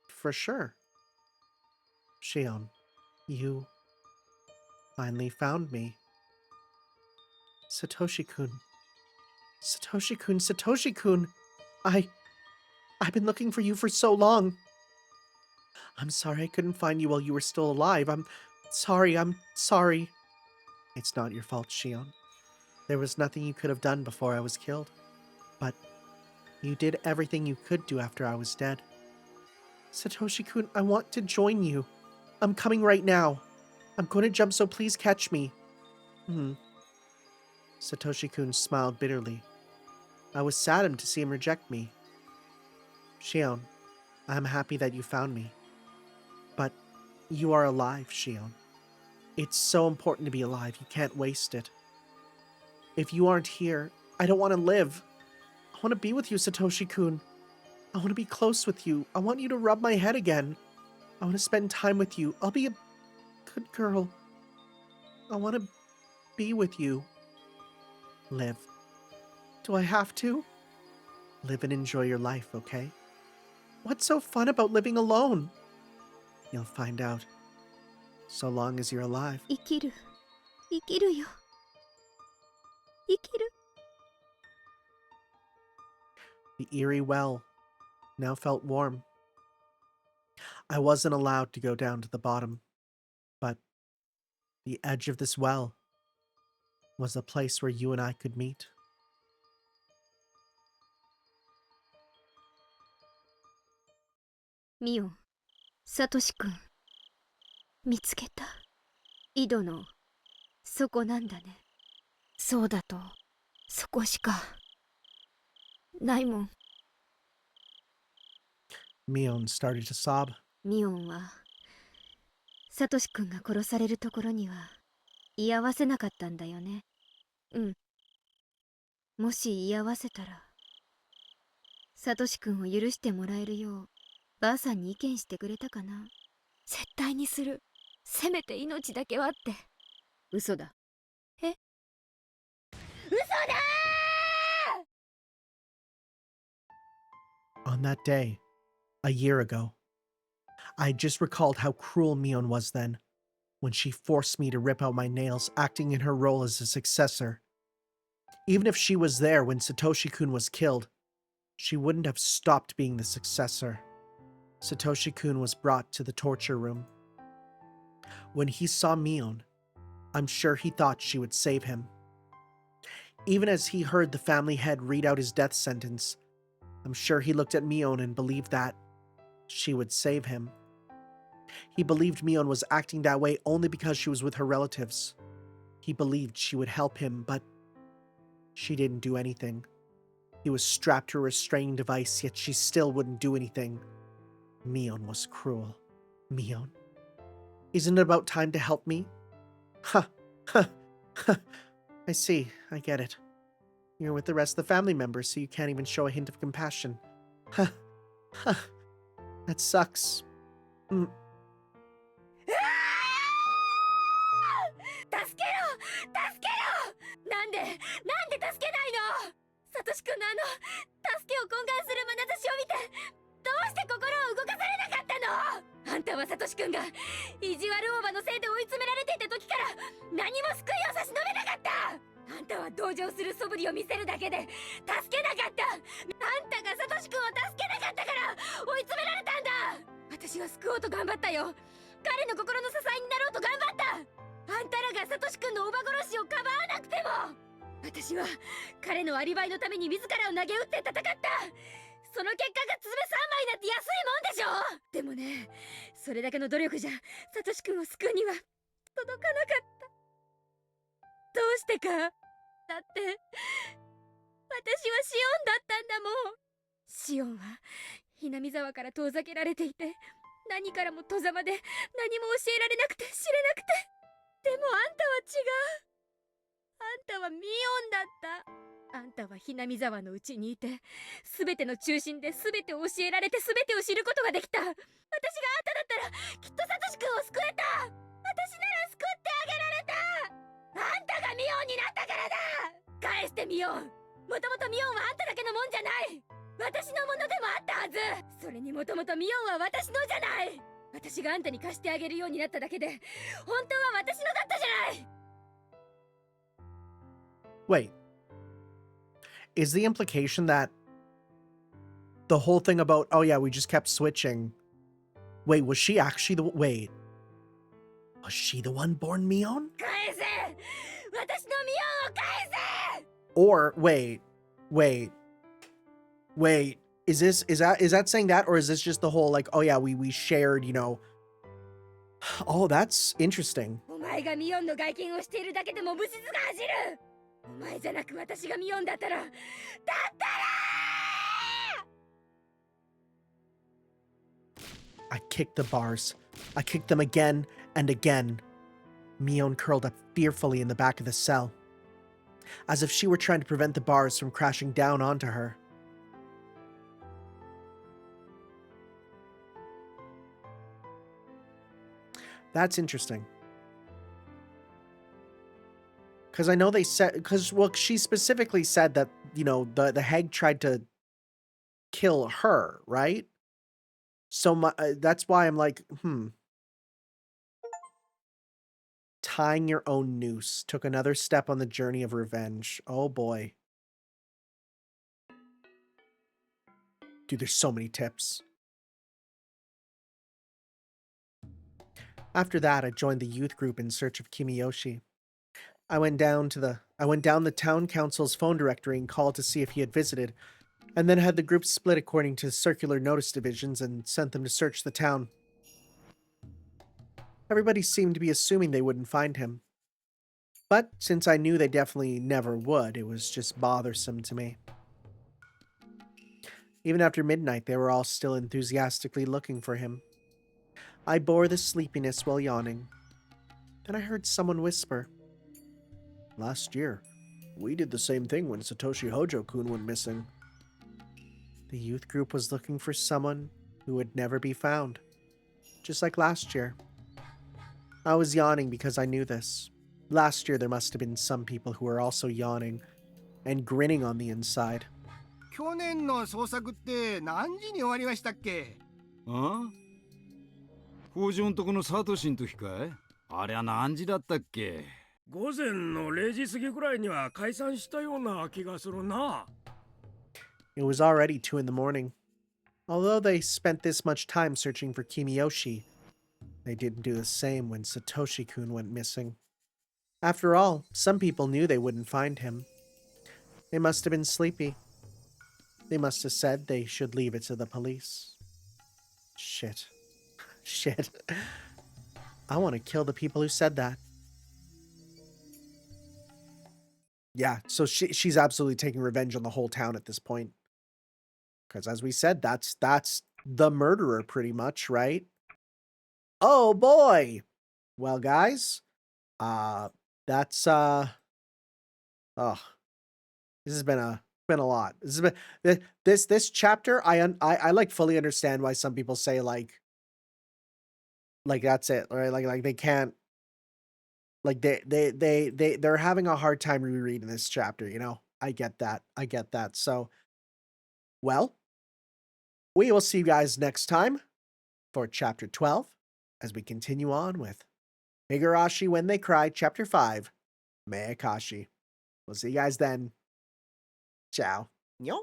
for sure. Shion, you... finally found me. Satoshi-kun. Satoshi-kun, Satoshi-kun! I've been looking for you for so long. I'm sorry I couldn't find you while you were still alive. I'm sorry. It's not your fault, Shion. There was nothing you could have done before I was killed. But you did everything you could do after I was dead. Satoshi-kun, I want to join you. I'm coming right now. I'm going to jump, so please catch me. Satoshi-kun smiled bitterly. I was saddened to see him reject me. Shion, I'm happy that you found me. But you are alive, Shion. It's so important to be alive, you can't waste it. If you aren't here, I don't want to live. I want to be with you, Satoshi-kun. I want to be close with you. I want you to rub my head again. I want to spend time with you. I'll be a good girl. I want to be with you. Live. Do I have to? Live and enjoy your life, okay? What's so fun about living alone? You'll find out. So long as you're alive. 生きるよ。生きる。 The eerie well now felt warm. I wasn't allowed to go down to the bottom, but the edge of this well was a place where you and I could meet. Mion, サトシ君、見つけた。井戸の底なんだね。そうだと、そこしかないもん。Mion started to sob. ミオンはサトシ君が殺されるところには居合わせなかったんだよね。もし居合わせたらサトシ君を許してもらえるようばあさんに意見してくれたかな。絶対にする。せめて命だけはって。嘘だ。え？嘘だー！ On that day, a year ago, I just recalled how cruel Mion was then, when she forced me to rip out my nails, acting in her role as a successor. Even if she was there when Satoshi-kun was killed, she wouldn't have stopped being the successor. Satoshi-kun was brought to the torture room. When he saw Mion, I'm sure he thought she would save him. Even as he heard the family head read out his death sentence, I'm sure he looked at Mion and believed that she would save him. He believed Mion was acting that way only because she was with her relatives. He believed she would help him, but she didn't do anything. He was strapped to a restraining device, yet she still wouldn't do anything. Mion was cruel. Mion. Isn't it about time to help me? Ha! Ha! Ha! I see. I get it. You're with the rest of the family members, so you can't even show a hint of compassion. Ha! Ha! That sucks. なんで助けないの。サトシ君の助けを懇願する眼差しを見てどうして心を動かされなかったの。あんたはサトシ君が意地悪おばのせいで追い詰められていた時から何も救いを差し伸べなかった。あんたは同情する素振りを見せるだけで助けなかった。あんたがサトシ君を助けなかったから追い詰められたんだ。私は救おうと頑張ったよ。彼の心の支えになろうと頑張った。あんたらがサトシ君のおば殺しをかばわなくても私は彼のアリバイのために自らを投げ打って戦った。その結果が爪3枚なんて安いもんでしょ。でもね、それだけの努力じゃサトシ君を救うには届かなかった。どうしてか。だって私はシオンだったんだもん。シオンはひなみ沢から遠ざけられていて何からも戸ざまで何も教えられなくて知れなくて。でもあんたは違う。あんたはミオンだった。あんたはひなみ沢のうちにいて全ての中心で全てを教えられて全てを知ることができた。私があんただったらきっとサトシ君を救えた。私なら救ってあげられた。あんたがミオンになったからだ。返してミオン。もともとミオンはあんただけのもんじゃない。私のものでもあったはず。それにもともとミオンは私のじゃない。私があんたに貸してあげるようになっただけで、本当は私のだったじゃない。 Wait. Is the implication that the whole thing about, oh yeah, we just kept switching. Wait, was she actually the, wait. Was she the one born Mion? 返せ、私のミオンを返せ。 Or wait. Is that saying that, or is this just the whole like, oh yeah, we shared, you know? Oh, that's interesting. お前がミオンの外見をしているだけでも無実が走る。お前じゃなく私がミオンだったら、だったら。 I kicked the bars. I kicked them again and again. Mion curled up fearfully in the back of the cell, as if she were trying to prevent the bars from crashing down onto her. That's interesting. Because I know they said, because, well, she specifically said that, you know, the hag tried to kill her, right? So that's why I'm like, Tying your own noose took another step on the journey of revenge. Oh boy. Dude, there's so many tips. After that, I joined the youth group in search of Kimiyoshi. I went down the town council's phone directory and called to see if he had visited, and then had the group split according to circular notice divisions and sent them to search the town. Everybody seemed to be assuming they wouldn't find him. But since I knew they definitely never would, it was just bothersome to me. Even after midnight, they were all still enthusiastically looking for him. I bore the sleepiness while yawning. Then I heard someone whisper, "Last year, we did the same thing when Satoshi Hojo-kun went missing." The youth group was looking for someone who would never be found, just like last year. I was yawning because I knew this. Last year there must have been some people who were also yawning and grinning on the inside. 去年の捜索って何時に終わりましたっけ？あ？工場のとこのサトシの時かい？あれは何時だったっけ？午前の0時過ぎくらいには解散したような気がするな。It was already 2 in the morning. Although they spent this much time searching for Kimiyoshi, they didn't do the same when Satoshi-kun went missing. After all, some people knew they wouldn't find him. They must have been sleepy. They must have said they should leave it to the police. Shit. Shit. I want to kill the people who said that. Yeah, so she's absolutely taking revenge on the whole town at this point. Because as we said, that's the murderer pretty much, right? Oh boy! Well, guys, that's oh, this has been a lot. This has been this chapter. I like fully understand why some people say like that's it, right? Like they can't, like they're having a hard time rereading this chapter. You know, I get that. So, well, we will see you guys next time for chapter 12 as we continue on with Higurashi When They Cry, chapter 5, Meakashi. We'll see you guys then. Ciao. Yo.